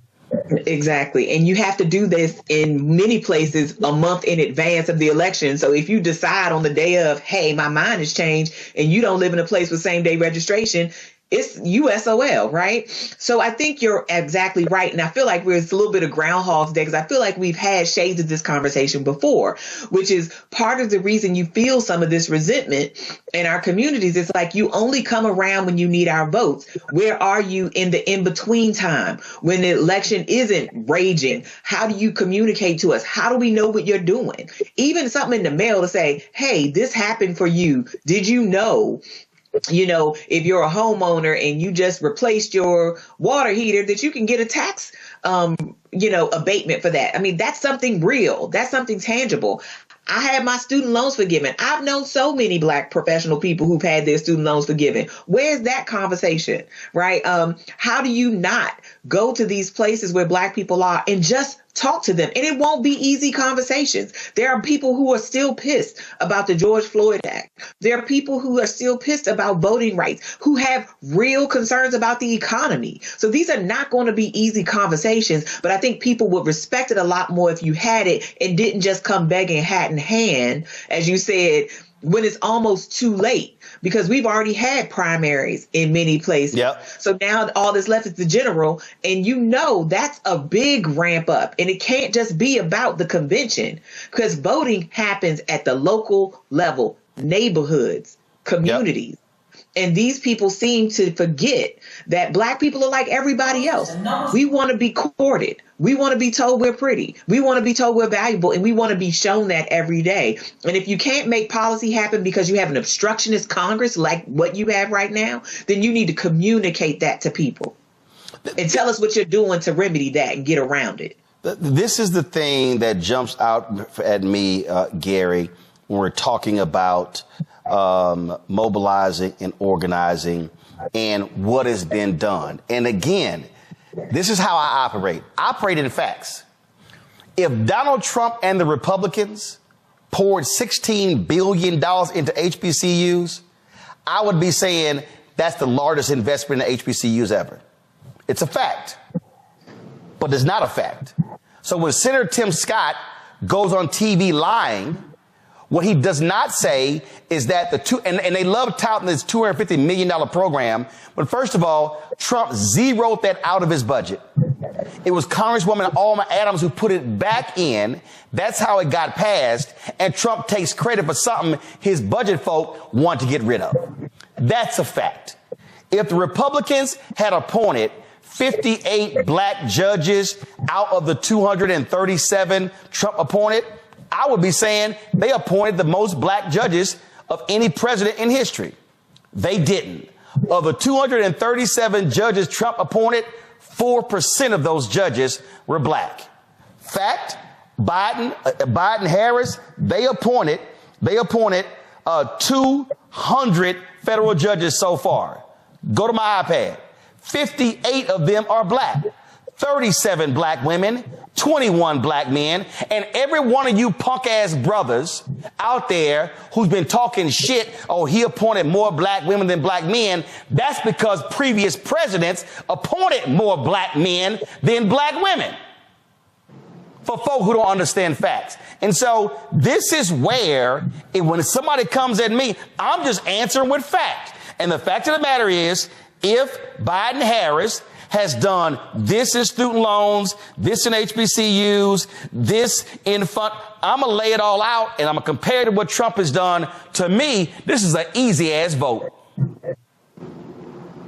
Exactly. And you have to do this in many places a month in advance of the election. So if you decide on the day of, hey, my mind has changed, and you don't live in a place with same day registration, it's USOL, right? So I think you're exactly right. And I feel like it's a little bit of Groundhog's Day, because I feel like we've had shades of this conversation before, which is part of the reason you feel some of this resentment in our communities. It's like you only come around when you need our votes. Where are you in the in-between time when the election isn't raging? How do you communicate to us? How do we know what you're doing? Even something in the mail to say, hey, this happened for you. Did you know? You know, if you're a homeowner and you just replaced your water heater, that you can get a tax, abatement for that. I mean, that's something real. That's something tangible. I had my student loans forgiven. I've known so many Black professional people who've had their student loans forgiven. Where's that conversation, right? How do you not go to these places where Black people are and just talk to them? And it won't be easy conversations. There are people who are still pissed about the George Floyd Act. There are people who are still pissed about voting rights, who have real concerns about the economy. So these are not going to be easy conversations, but I think people would respect it a lot more if you had it and didn't just come begging hat in hand, as you said, when it's almost too late, because we've already had primaries in many places. Yep. So now all that's left is the general, and that's a big ramp up, and it can't just be about the convention, because voting happens at the local level, neighborhoods, communities. Yep. And these people seem to forget that Black people are like everybody else. We want to be courted. We want to be told we're pretty. We want to be told we're valuable, and we want to be shown that every day. And if you can't make policy happen because you have an obstructionist Congress like what you have right now, then you need to communicate that to people and tell us what you're doing to remedy that and get around it. This is the thing that jumps out at me, Gary, when we're talking about mobilizing and organizing and what has been done. And again, this is how I operate. I operate in facts. If Donald Trump and the Republicans poured $16 billion into HBCUs, I would be saying that's the largest investment in HBCUs ever. It's a fact, but it's not a fact. So when Senator Tim Scott goes on TV lying, what he does not say is that and they love touting this $250 million program, but first of all, Trump zeroed that out of his budget. It was Congresswoman Alma Adams who put it back in. That's how it got passed, and Trump takes credit for something his budget folk want to get rid of. That's a fact. If the Republicans had appointed 58 Black judges out of the 237 Trump appointed, I would be saying they appointed the most Black judges of any president in history. They didn't. Of the 237 judges Trump appointed, 4% of those judges were Black. Fact, Biden, Harris, they appointed 200 federal judges so far. Go to my iPad. 58 of them are Black. 37 Black women, 21 Black men, and every one of you punk ass brothers out there who's been talking shit, oh, he appointed more Black women than Black men, that's because previous presidents appointed more Black men than Black women. for folk who don't understand facts. And so this is where, when somebody comes at me, I'm just answering with fact. And the fact of the matter is, if Biden-Harris has done this in student loans, this in HBCUs, this in fund, I'm going to lay it all out, and I'm going to compare it to what Trump has done. To me, this is an easy-ass vote.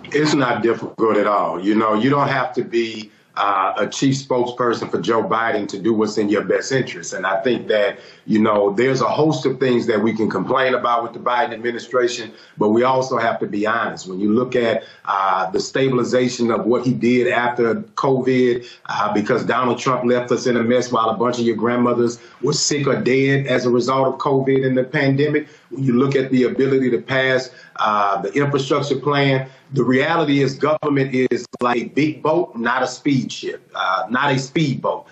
It's not difficult at all. You know, you don't have to be a chief spokesperson for Joe Biden to do what's in your best interest. And I think that, you know, there's a host of things that we can complain about with the Biden administration, but we also have to be honest. When you look at the stabilization of what he did after COVID, because Donald Trump left us in a mess while a bunch of your grandmothers were sick or dead as a result of COVID and the pandemic, when you look at the ability to pass the infrastructure plan, the reality is government is like a big boat, not a speed ship, not a speedboat.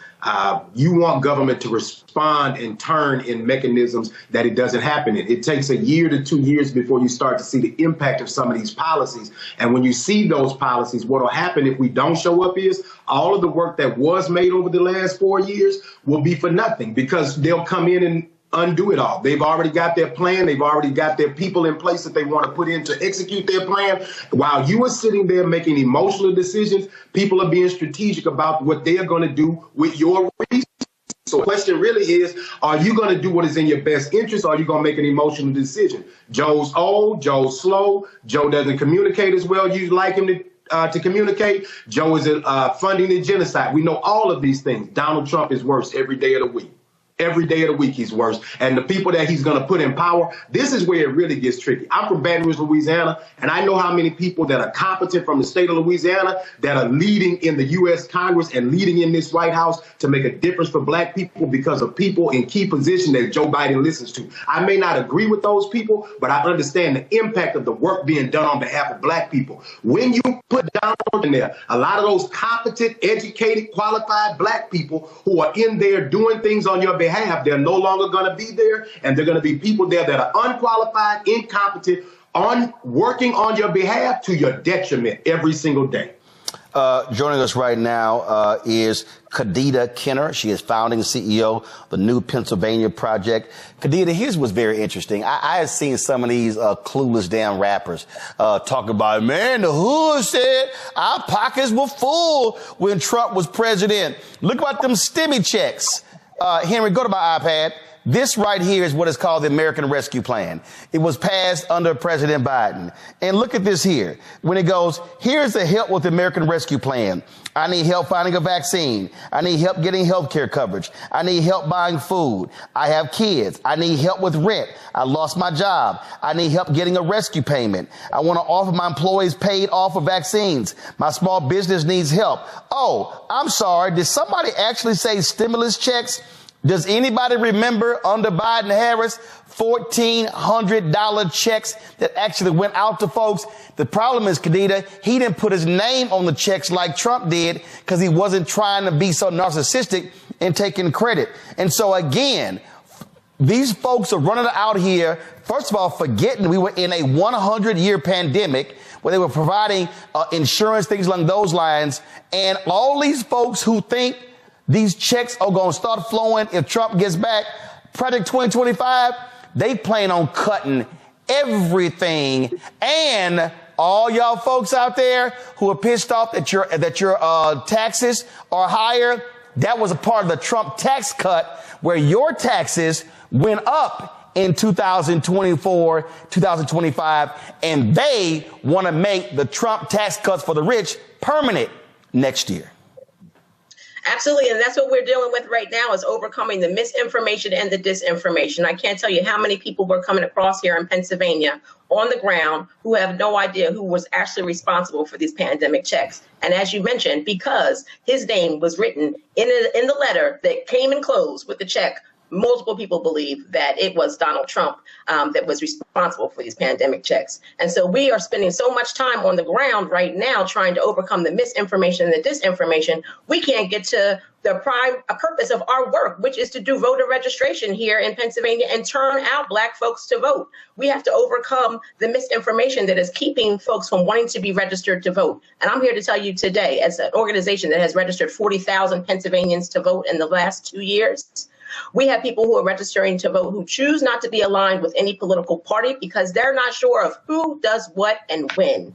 You want government to respond and turn in mechanisms that it doesn't happen in. It takes a year to 2 years before you start to see the impact of some of these policies. And when you see those policies, what will happen if we don't show up is all of the work that was made over the last 4 years will be for nothing, because they'll come in and undo it all. They've already got their plan. They've already got their people in place that they want to put in to execute their plan. While you are sitting there making emotional decisions, people are being strategic about what they are going to do with your resources. So the question really is, are you going to do what is in your best interest, or are you going to make an emotional decision? Joe's old, Joe's slow, Joe doesn't communicate as well you'd like him to communicate. Joe is funding the genocide. We know all of these things. Donald Trump is worse every day of the week. Every day of the week, he's worse. And the people that he's going to put in power, this is where it really gets tricky. I'm from Baton Rouge, Louisiana, and I know how many people that are competent from the state of Louisiana that are leading in the U.S. Congress and leading in this White House to make a difference for black people because of people in key positions that Joe Biden listens to. I may not agree with those people, but I understand the impact of the work being done on behalf of black people. When you put Donald in there, a lot of those competent, educated, qualified black people who are in there doing things on your behalf, they're no longer going to be there, and they're going to be people there that are unqualified, incompetent, working on your behalf to your detriment every single day. Joining us right now is Kadida Kenner. She is founding CEO of the New Pennsylvania Project. Kadida, here's what's very interesting. I have seen some of these clueless damn rappers talk about, man, the hood said our pockets were full when Trump was president. Look about them stimmy checks. Henry, go to my iPad. This right here is what is called the American Rescue Plan. It was passed under President Biden. And look at this here. When it goes, here's the help with the American Rescue Plan. I need help finding a vaccine. I need help getting health care coverage. I need help buying food. I have kids. I need help with rent. I lost my job. I need help getting a rescue payment. I want to offer my employees paid off for vaccines. My small business needs help. Oh, I'm sorry. Did somebody actually say stimulus checks? Does anybody remember under Biden-Harris $1,400 checks that actually went out to folks? The problem is, Kadida, he didn't put his name on the checks like Trump did because he wasn't trying to be so narcissistic and taking credit. And so, again, these folks are running out here, first of all, forgetting we were in a 100-year pandemic where they were providing insurance, things along those lines. And all these folks who think these checks are going to start flowing if Trump gets back, Project 2025, they plan on cutting everything. And all y'all folks out there who are pissed off that your taxes are higher, that was a part of the Trump tax cut where your taxes went up in 2024, 2025, and they want to make the Trump tax cuts for the rich permanent next year. Absolutely. And that's what we're dealing with right now, is overcoming the misinformation and the disinformation. I can't tell you how many people we're coming across here in Pennsylvania on the ground who have no idea who was actually responsible for these pandemic checks. And as you mentioned, because his name was written in the letter that came enclosed with the check, multiple people believe that it was Donald Trump that was responsible for these pandemic checks. And so we are spending so much time on the ground right now trying to overcome the misinformation and the disinformation. We can't get to the prime purpose of our work, which is to do voter registration here in Pennsylvania and turn out Black folks to vote. We have to overcome the misinformation that is keeping folks from wanting to be registered to vote. And I'm here to tell you today, as an organization that has registered 40,000 Pennsylvanians to vote in the last 2 years, we have people who are registering to vote who choose not to be aligned with any political party because they're not sure of who does what and when.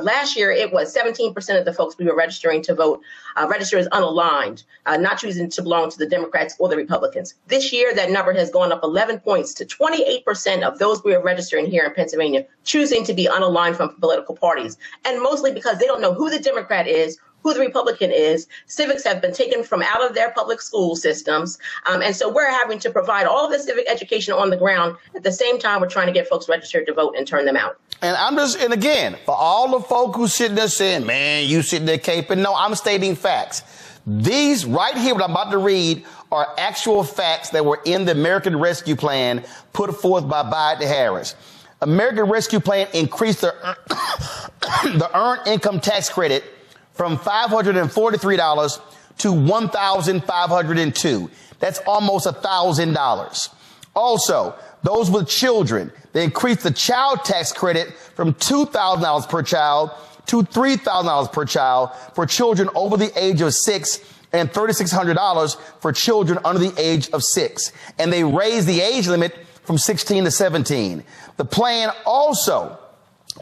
Last year, it was 17% of the folks we were registering to vote registered as unaligned, not choosing to belong to the Democrats or the Republicans. This year, that number has gone up 11 points to 28% of those we are registering here in Pennsylvania choosing to be unaligned from political parties, and mostly because they don't know who the Democrat is, who the Republican is. Civics have been taken from out of their public school systems. And so we're having to provide all of the civic education on the ground. At the same time, we're trying to get folks registered to vote and turn them out. And again, for all the folk who sitting there saying, man, you sitting there caping, no, I'm stating facts. These right here, what I'm about to read, are actual facts that were in the American Rescue Plan put forth by Biden Harris. American Rescue Plan increased the earned income tax credit from $543 to $1,502. That's almost $1,000. Also, those with children, they increased the child tax credit from $2,000 per child to $3,000 per child for children over the age of 6 and $3,600 for children under the age of 6. And they raised the age limit from 16 to 17. The plan also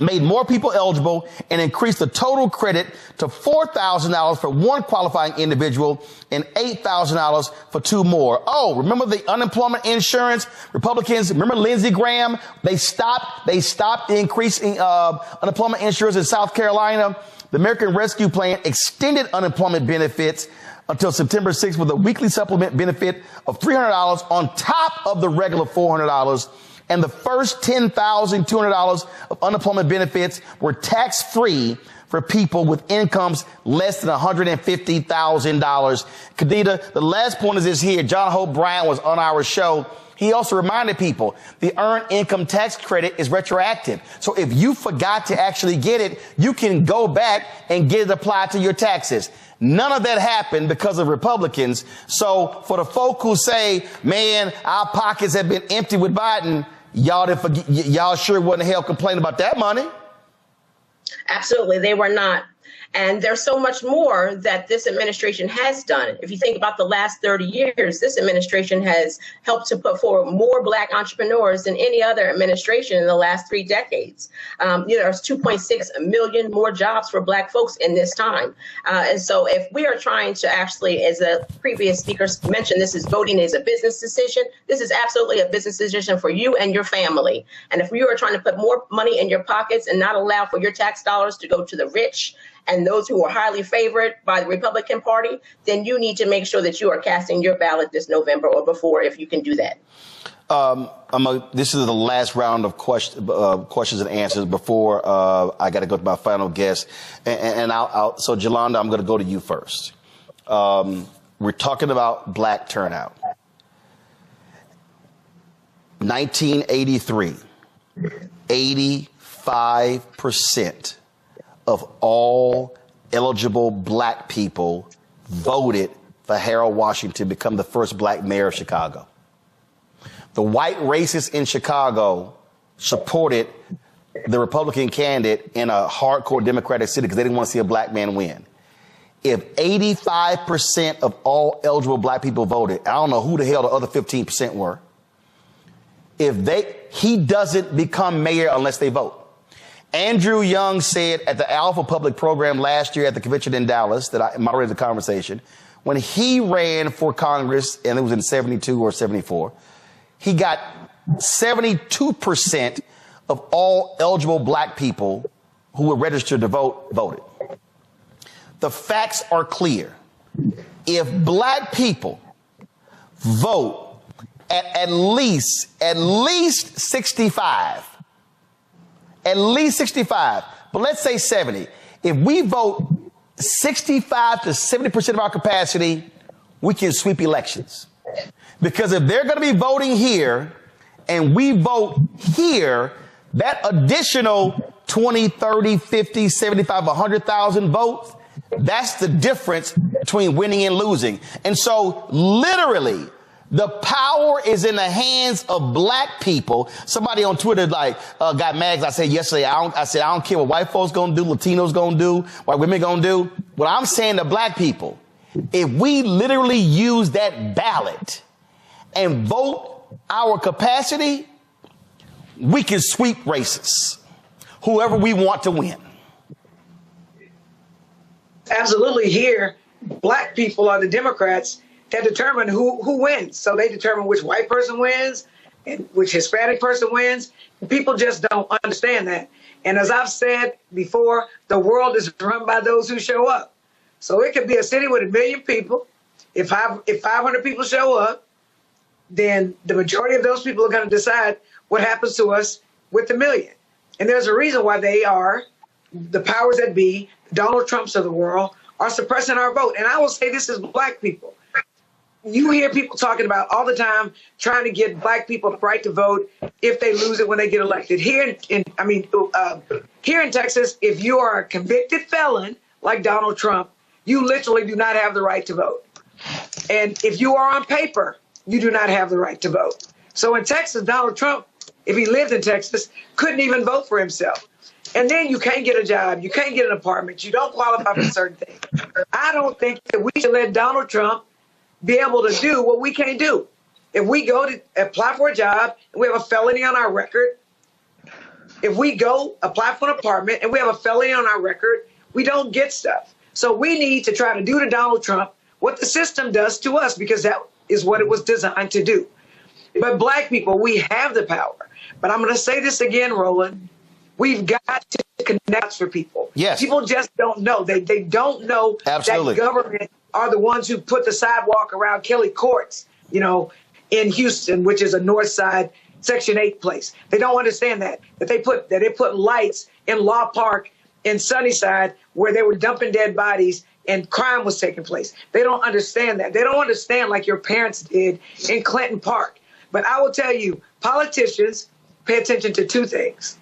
made more people eligible and increased the total credit to $4,000 for one qualifying individual and $8,000 for two more. Oh, remember the unemployment insurance? Republicans, remember Lindsey Graham? They stopped increasing unemployment insurance in South Carolina. The American Rescue Plan extended unemployment benefits until September 6th with a weekly supplement benefit of $300 on top of the regular $400. And the first $10,200 of unemployment benefits were tax-free for people with incomes less than $150,000. Kadida, the last point is this here. John Hope Bryant was on our show. He also reminded people the earned income tax credit is retroactive. So if you forgot to actually get it, you can go back and get it applied to your taxes. None of that happened because of Republicans. So for the folk who say, man, our pockets have been empty with Biden, y'all sure wasn't hell complaining about that money. Absolutely, they were not. And there's so much more that this administration has done. If you think about the last 30 years, this administration has helped to put forward more Black entrepreneurs than any other administration in the last 3 decades. There's 2.6 million more jobs for Black folks in this time. And so if we are trying to actually, as the previous speaker mentioned, this is voting is a business decision. This is absolutely a business decision for you and your family. And if you are trying to put more money in your pockets and not allow for your tax dollars to go to the rich and those who are highly favored by the Republican Party, then you need to make sure that you are casting your ballot this November or before, if you can do that. This is the last round of questions and answers before I got to go to my final guest. So, Jolanda, I'm going to go to you first. We're talking about Black turnout. 1983, 85% of all eligible Black people voted for Harold Washington to become the first Black mayor of Chicago. The white racists in Chicago supported the Republican candidate in a hardcore Democratic city because they didn't want to see a Black man win. If 85% of all eligible Black people voted, I don't know who the hell the other 15% were. He doesn't become mayor unless they vote. Andrew Young said at the Alpha Public Program last year at the convention in Dallas that I moderated the conversation, when he ran for Congress, and it was in 72 or 74, he got 72% of all eligible Black people who were registered to vote voted. The facts are clear. If Black people vote at least 65, at least 65, but let's say 70. If we vote 65 to 70% of our capacity, we can sweep elections. Because if they're going to be voting here and we vote here, that additional 20, 30, 50, 75, 100,000 votes, that's the difference between winning and losing. And so literally, the power is in the hands of black people. Somebody on Twitter got mad 'cause I said yesterday, I don't care what white folks gonna do, Latinos gonna do, white women gonna do. What I'm saying to black people, if we literally use that ballot and vote our capacity, we can sweep races, whoever we want to win. Absolutely. Here, black people are the Democrats that determine who wins. So they determine which white person wins and which Hispanic person wins. People just don't understand that. And as I've said before, the world is run by those who show up. So it could be a city with 1 million people. If 500 people show up, then the majority of those people are going to decide what happens to us with the million. And there's a reason why they are, the powers that be, Donald Trumps of the world, are suppressing our vote. And I will say this as black people. You hear people talking about all the time trying to get black people the right to vote if they lose it when they get elected. Here in Texas, if you are a convicted felon like Donald Trump, you literally do not have the right to vote. And if you are on paper, you do not have the right to vote. So in Texas, Donald Trump, if he lived in Texas, couldn't even vote for himself. And then you can't get a job, you can't get an apartment, you don't qualify for certain things. I don't think that we should let Donald Trump be able to do what we can't do. If we go to apply for a job and we have a felony on our record, if we go apply for an apartment and we have a felony on our record, we don't get stuff. So we need to try to do to Donald Trump what the system does to us, because that is what it was designed to do. But black people, we have the power. But I'm going to say this again, Roland. We've got to connect for people. Yes. People just don't know. They don't know Absolutely. that government are the ones who put the sidewalk around Kelly Courts, in Houston, which is a North Side Section 8 place. They don't understand that they put lights in Law Park in Sunnyside where they were dumping dead bodies and crime was taking place. They don't understand that. They don't understand like your parents did in Clinton Park. But I will tell you, politicians pay attention to two things.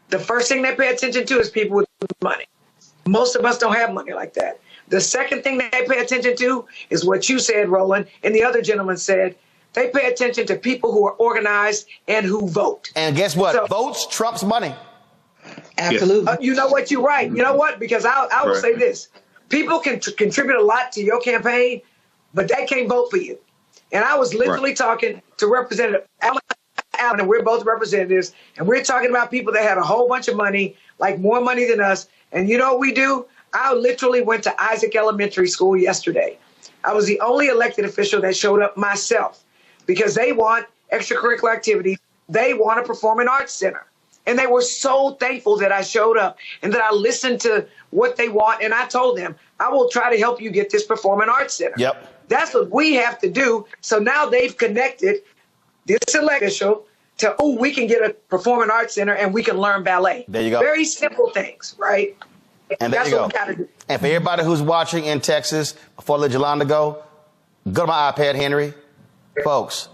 The first thing they pay attention to is people with money. Most of us don't have money like that. The second thing they pay attention to is what you said, Roland, and the other gentleman said. They pay attention to people who are organized and who vote. And guess what? So, votes trumps money. Absolutely. You know what? You're right. You know what? Because I will say this. People can contribute a lot to your campaign, but they can't vote for you. And I was literally talking to Representative Allen, and we're both representatives, and we're talking about people that had a whole bunch of money, like more money than us. And you know what we do? I literally went to Isaac Elementary School yesterday. I was the only elected official that showed up myself because they want extracurricular activities. They want a performing arts center. And they were so thankful that I showed up and that I listened to what they want. And I told them, I will try to help you get this performing arts center. Yep. That's what we have to do. So now they've connected this elected official to, we can get a performing arts center and we can learn ballet. There you go. Very simple things, right? And there That's you go. what we got to do. And for everybody who's watching in Texas, before I let Yolanda go to my iPad, Henry. Folks,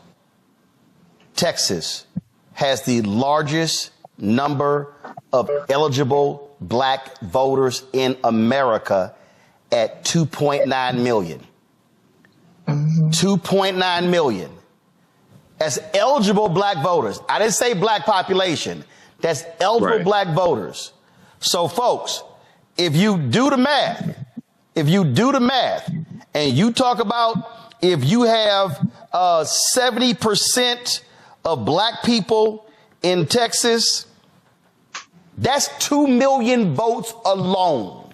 Texas has the largest number of eligible black voters in America at 2.9 million. 2.9 million. That's eligible black voters. I didn't say black population. That's eligible black voters. So, folks, if you do the math, and you talk about if you have 70% of black people in Texas, that's 2 million votes alone.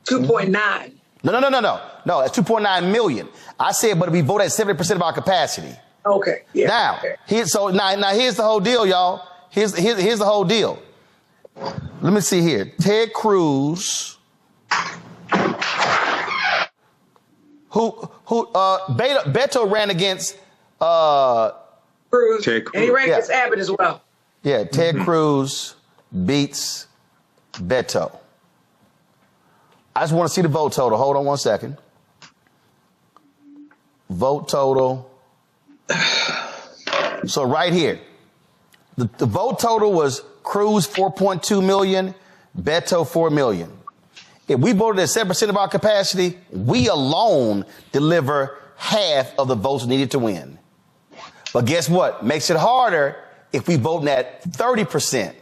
2.9. No, that's 2.9 million. I said, but if we vote at 70% of our capacity. Okay. Yeah. Now, here's the whole deal, y'all. Here's the whole deal. Let me see here. Ted Cruz, Beto ran against Cruz, and he ran against Abbott as well. Yeah, Ted Cruz beats Beto. I just want to see the vote total. Hold on one second. Vote total So right here, the vote total was Cruz 4.2 million, Beto 4 million. If we voted at 7% of our capacity, we alone deliver half of the votes needed to win. But guess what? Makes it harder if we vote at 30%.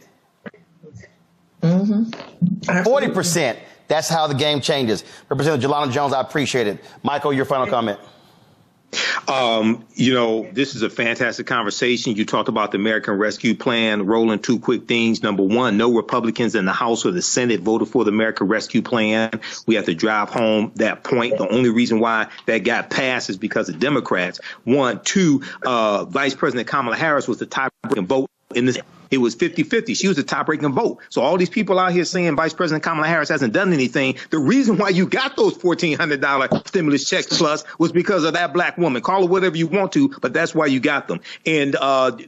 40%. That's how the game changes. Representative Jelana Jones, I appreciate it. Michael, your final comment. This is a fantastic conversation. You talked about the American Rescue Plan. Roland, two quick things. Number one, no Republicans in the House or the Senate voted for the American Rescue Plan. We have to drive home that point. The only reason why that got passed is because of Democrats. One, two, Vice President Kamala Harris was the tie-breaking vote in this. It was 50-50. She was the top-breaking vote. So all these people out here saying Vice President Kamala Harris hasn't done anything, the reason why you got those $1,400 stimulus checks plus was because of that black woman. Call it whatever you want to, but that's why you got them. And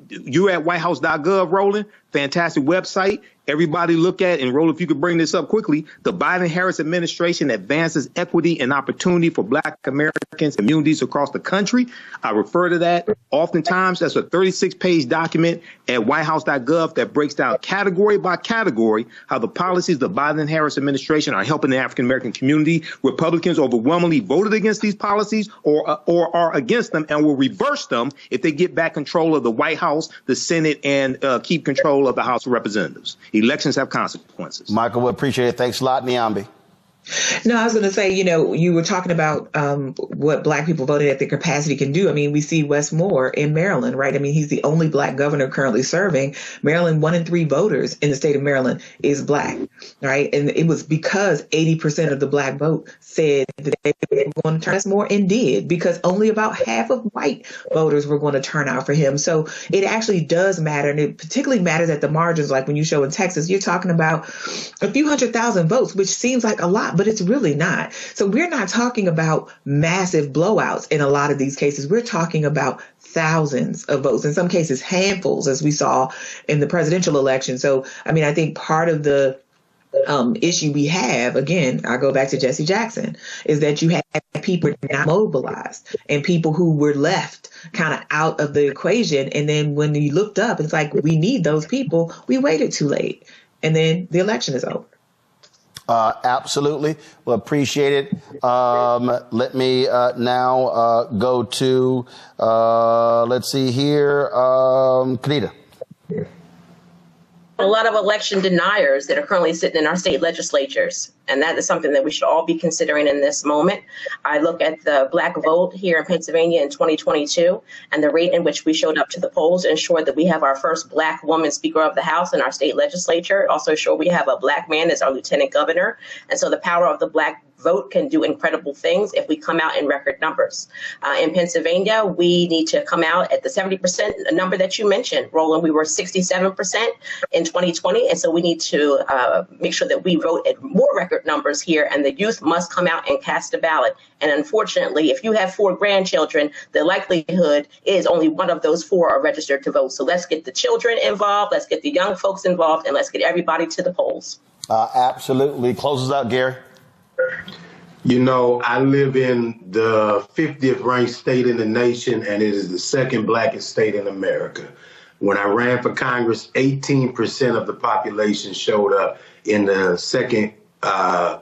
you're at whitehouse.gov, Roland. Fantastic website. Everybody look at, and Roland, if you could bring this up quickly, the Biden-Harris administration advances equity and opportunity for black Americans and communities across the country. I refer to that oftentimes. That's a 36-page document at whitehouse.gov that breaks down category by category how the policies of the Biden-Harris administration are helping the African-American community. Republicans overwhelmingly voted against these policies or are against them and will reverse them if they get back control of the White House, the Senate, and keep control of the House of Representatives. Elections have consequences. Michael, we appreciate it. Thanks a lot, Niambi. No, I was going to say, you were talking about what black people voting at their capacity can do. I mean, we see Wes Moore in Maryland, right? I mean, he's the only black governor currently serving. Maryland, 1 in 3 voters in the state of Maryland is black, right? And it was because 80% of the black vote said that they were going to turn. Wes Moore and did, because only about half of white voters were going to turn out for him. So it actually does matter. And it particularly matters at the margins. Like when you show in Texas, you're talking about a few 100,000 votes, which seems like a lot, but it's really not. So we're not talking about massive blowouts in a lot of these cases. We're talking about thousands of votes, in some cases handfuls, as we saw in the presidential election. So, I mean, I think part of the issue we have, again, I go back to Jesse Jackson, is that you have people not mobilized and people who were left kind of out of the equation. And then when you looked up, it's like, we need those people. We waited too late. And then the election is over. Absolutely. Well, appreciate it. Let me now go to, let's see here, Kadida. A lot of election deniers that are currently sitting in our state legislatures. And that is something that we should all be considering in this moment. I look at the black vote here in Pennsylvania in 2022 and the rate in which we showed up to the polls ensured that we have our first black woman Speaker of the House in our state legislature. It also showed we have a black man as our lieutenant governor. And so the power of the black vote can do incredible things if we come out in record numbers. In Pennsylvania, we need to come out at the 70% number that you mentioned. Roland, we were 67% in 2020. And so we need to make sure that we vote at more record numbers here, and the youth must come out and cast a ballot. And unfortunately, if you have 4 grandchildren, the likelihood is only one of those 4 are registered to vote. So let's get the children involved, let's get the young folks involved, and let's get everybody to the polls. Absolutely. Closes out, Gary. I live in the 50th ranked state in the nation, and it is the second blackest state in America. When I ran for Congress, 18% of the population showed up in the second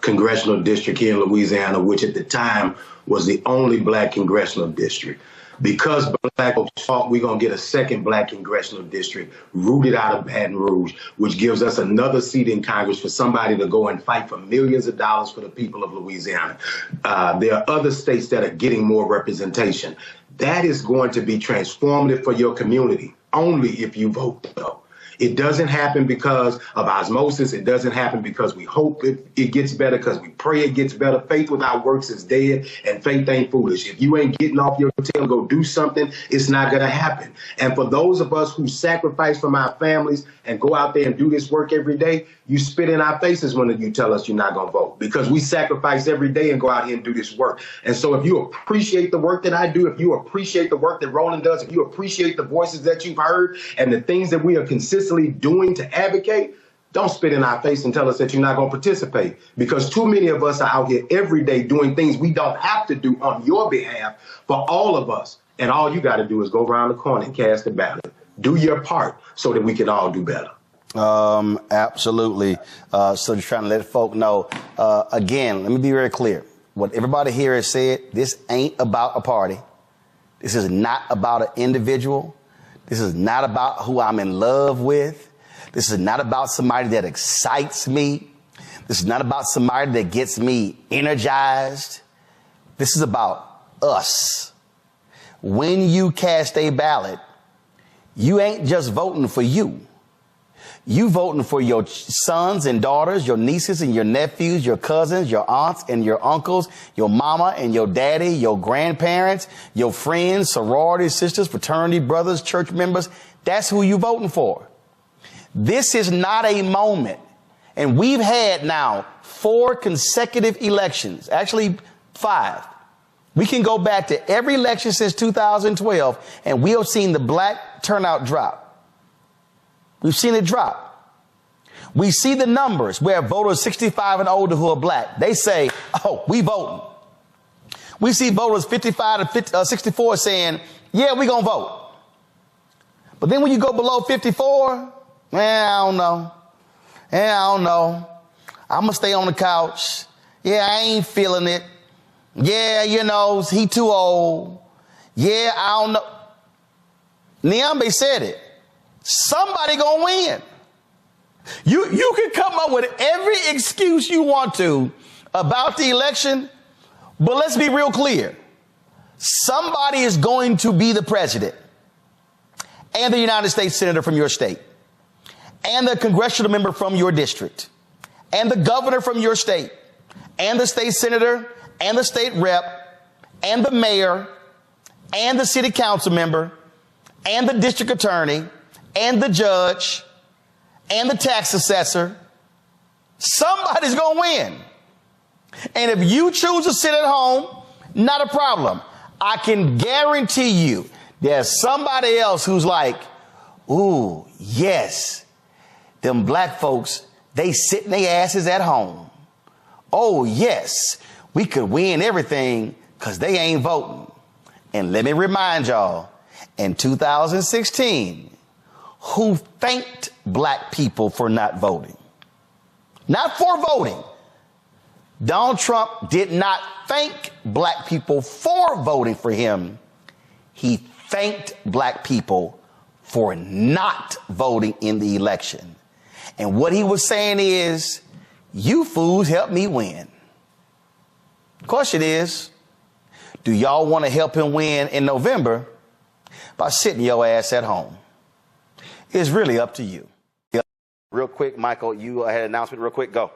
congressional district here in Louisiana, which at the time was the only black congressional district. Because black folks thought we're going to get a second black congressional district rooted out of Baton Rouge, which gives us another seat in Congress for somebody to go and fight for millions of dollars for the people of Louisiana. There are other states that are getting more representation. That is going to be transformative for your community, only if you vote, though. It doesn't happen because of osmosis. It doesn't happen because we hope it gets better, because we pray it gets better. Faith without works is dead, and faith ain't foolish. If you ain't getting off your tail, go do something, it's not going to happen. And for those of us who sacrifice from our families and go out there and do this work every day, you spit in our faces when you tell us you're not going to vote, because we sacrifice every day and go out here and do this work. And so if you appreciate the work that I do, if you appreciate the work that Roland does, if you appreciate the voices that you've heard and the things that we are consistently doing to advocate, don't spit in our face and tell us that you're not going to participate, because too many of us are out here every day doing things we don't have to do on your behalf for all of us. And all you got to do is go around the corner and cast a ballot. Do your part so that we can all do better. Absolutely. So just trying to let folk know, again, let me be very clear. What everybody here has said, this ain't about a party. This is not about an individual. This is not about who I'm in love with. This is not about somebody that excites me. This is not about somebody that gets me energized. This is about us. When you cast a ballot, you ain't just voting for you. You voting for your sons and daughters, your nieces and your nephews, your cousins, your aunts and your uncles, your mama and your daddy, your grandparents, your friends, sorority sisters, fraternity brothers, church members. That's who you voting for. This is not a moment. And we've had now 4 consecutive elections, actually 5. We can go back to every election since 2012, and we have seen the black turnout drop. We've seen it drop. We see the numbers where voters 65 and older who are black, they say, oh, we voting. We see voters 55 to 64 saying, yeah, we gonna vote. But then when you go below 54, I don't know. I'm gonna stay on the couch. Yeah, I ain't feeling it. Yeah, you know, he too old. Yeah, I don't know. Niambe said it. Somebody gonna win. You can come up with every excuse you want to about the election, but let's be real clear. Somebody is going to be the president and the United States Senator from your state and the congressional member from your district and the governor from your state and the state senator and the state rep and the mayor and the city council member and the district attorney and the judge and the tax assessor. Somebody's going to win. And if you choose to sit at home, not a problem. I can guarantee you there's somebody else who's like, ooh, yes, them black folks, they sitting their asses at home. Oh, yes, we could win everything because they ain't voting. And let me remind y'all, in 2016, who thanked black people for not voting? Not for voting. Donald Trump did not thank black people for voting for him. He thanked black people for not voting in the election. And what he was saying is, you fools helped me win. The question is, do y'all want to help him win in November by sitting your ass at home? It's really up to you. Real quick, Michael, you had an announcement real quick. Go.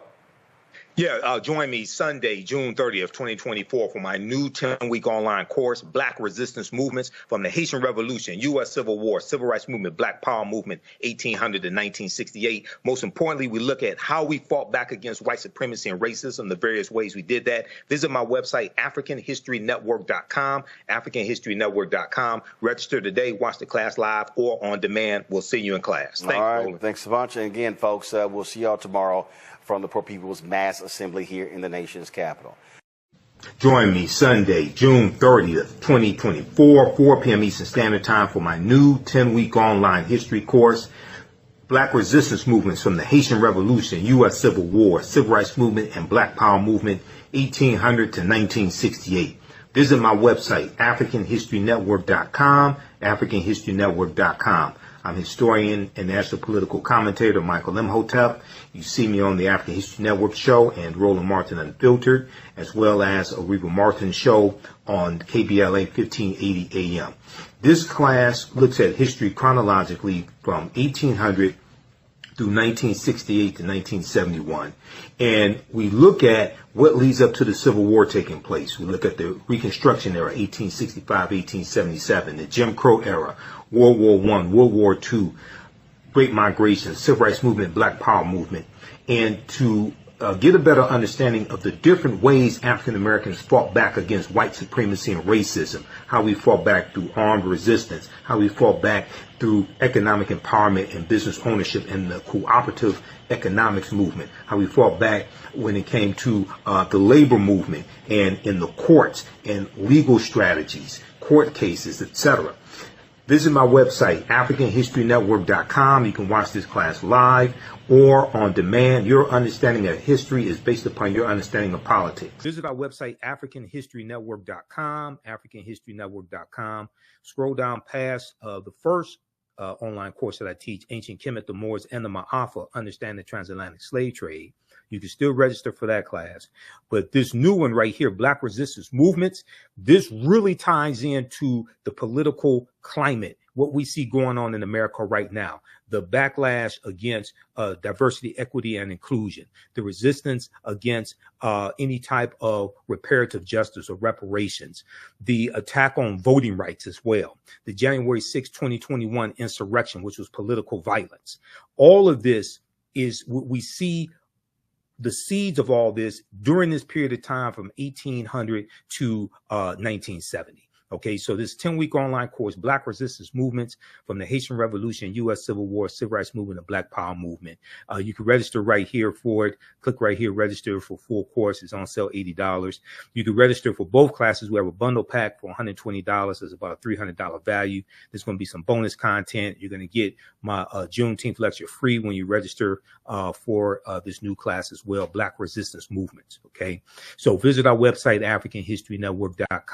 Yeah, join me Sunday, June 30th, 2024 for my new 10-week online course, Black Resistance Movements from the Haitian Revolution, U.S. Civil War, Civil Rights Movement, Black Power Movement, 1800 to 1968. Most importantly, we look at how we fought back against white supremacy and racism, the various ways we did that. Visit my website, AfricanHistoryNetwork.com, AfricanHistoryNetwork.com. Register today, watch the class live or on demand. We'll see you in class. Thanks, all right, Roland. thanks a bunch. And again, folks, we'll see y'all tomorrow from the Poor People's Mass Assembly here in the nation's capital. Join me Sunday, June 30th, 2024, 4 p.m. Eastern Standard Time for my new 10-week online history course, Black Resistance Movements from the Haitian Revolution, U.S. Civil War, Civil Rights Movement, and Black Power Movement, 1800 to 1968. Visit my website, AfricanHistoryNetwork.com, AfricanHistoryNetwork.com. I'm historian and national political commentator Michael Imhotep. You see me on the African History Network show and Roland Martin Unfiltered, as well as a Reba Martin show on KBLA 1580 AM. This class looks at history chronologically from 1800 through 1968 to 1971. And we look at what leads up to the Civil War taking place. We look at the Reconstruction era, 1865, 1877, the Jim Crow era, World War I, World War II, Great Migration, Civil Rights Movement, Black Power Movement. And to get a better understanding of the different ways African Americans fought back against white supremacy and racism, how we fought back through armed resistance, how we fought back through economic empowerment and business ownership and the cooperative economics movement, how we fought back when it came to the labor movement and in the courts and legal strategies, court cases, etc. Visit my website, AfricanHistoryNetwork.com. You can watch this class live or on demand. Your understanding of history is based upon your understanding of politics. Visit our website, AfricanHistoryNetwork.com, AfricanHistoryNetwork.com. Scroll down past the first online course that I teach, Ancient Kemet, the Moors, and the Ma'afa, Understand the Transatlantic Slave Trade. You can still register for that class. But this new one right here, Black Resistance Movements, this really ties into the political climate, what we see going on in America right now, the backlash against diversity, equity, and inclusion, the resistance against any type of reparative justice or reparations, the attack on voting rights as well, the January 6, 2021 insurrection, which was political violence. All of this is what we see. The seeds of all this during this period of time from 1800 to 1970. Okay, so this 10-week online course, Black Resistance Movements from the Haitian Revolution, U.S. Civil War, Civil Rights Movement, and Black Power Movement. You can register right here for it. Click right here, register for full course. It's on sale, $80. You can register for both classes. We have a bundle pack for $120. It's about a $300 value. There's going to be some bonus content. You're going to get my Juneteenth lecture free when you register for this new class as well, Black Resistance Movements. Okay, so visit our website, AfricanHistoryNetwork.com.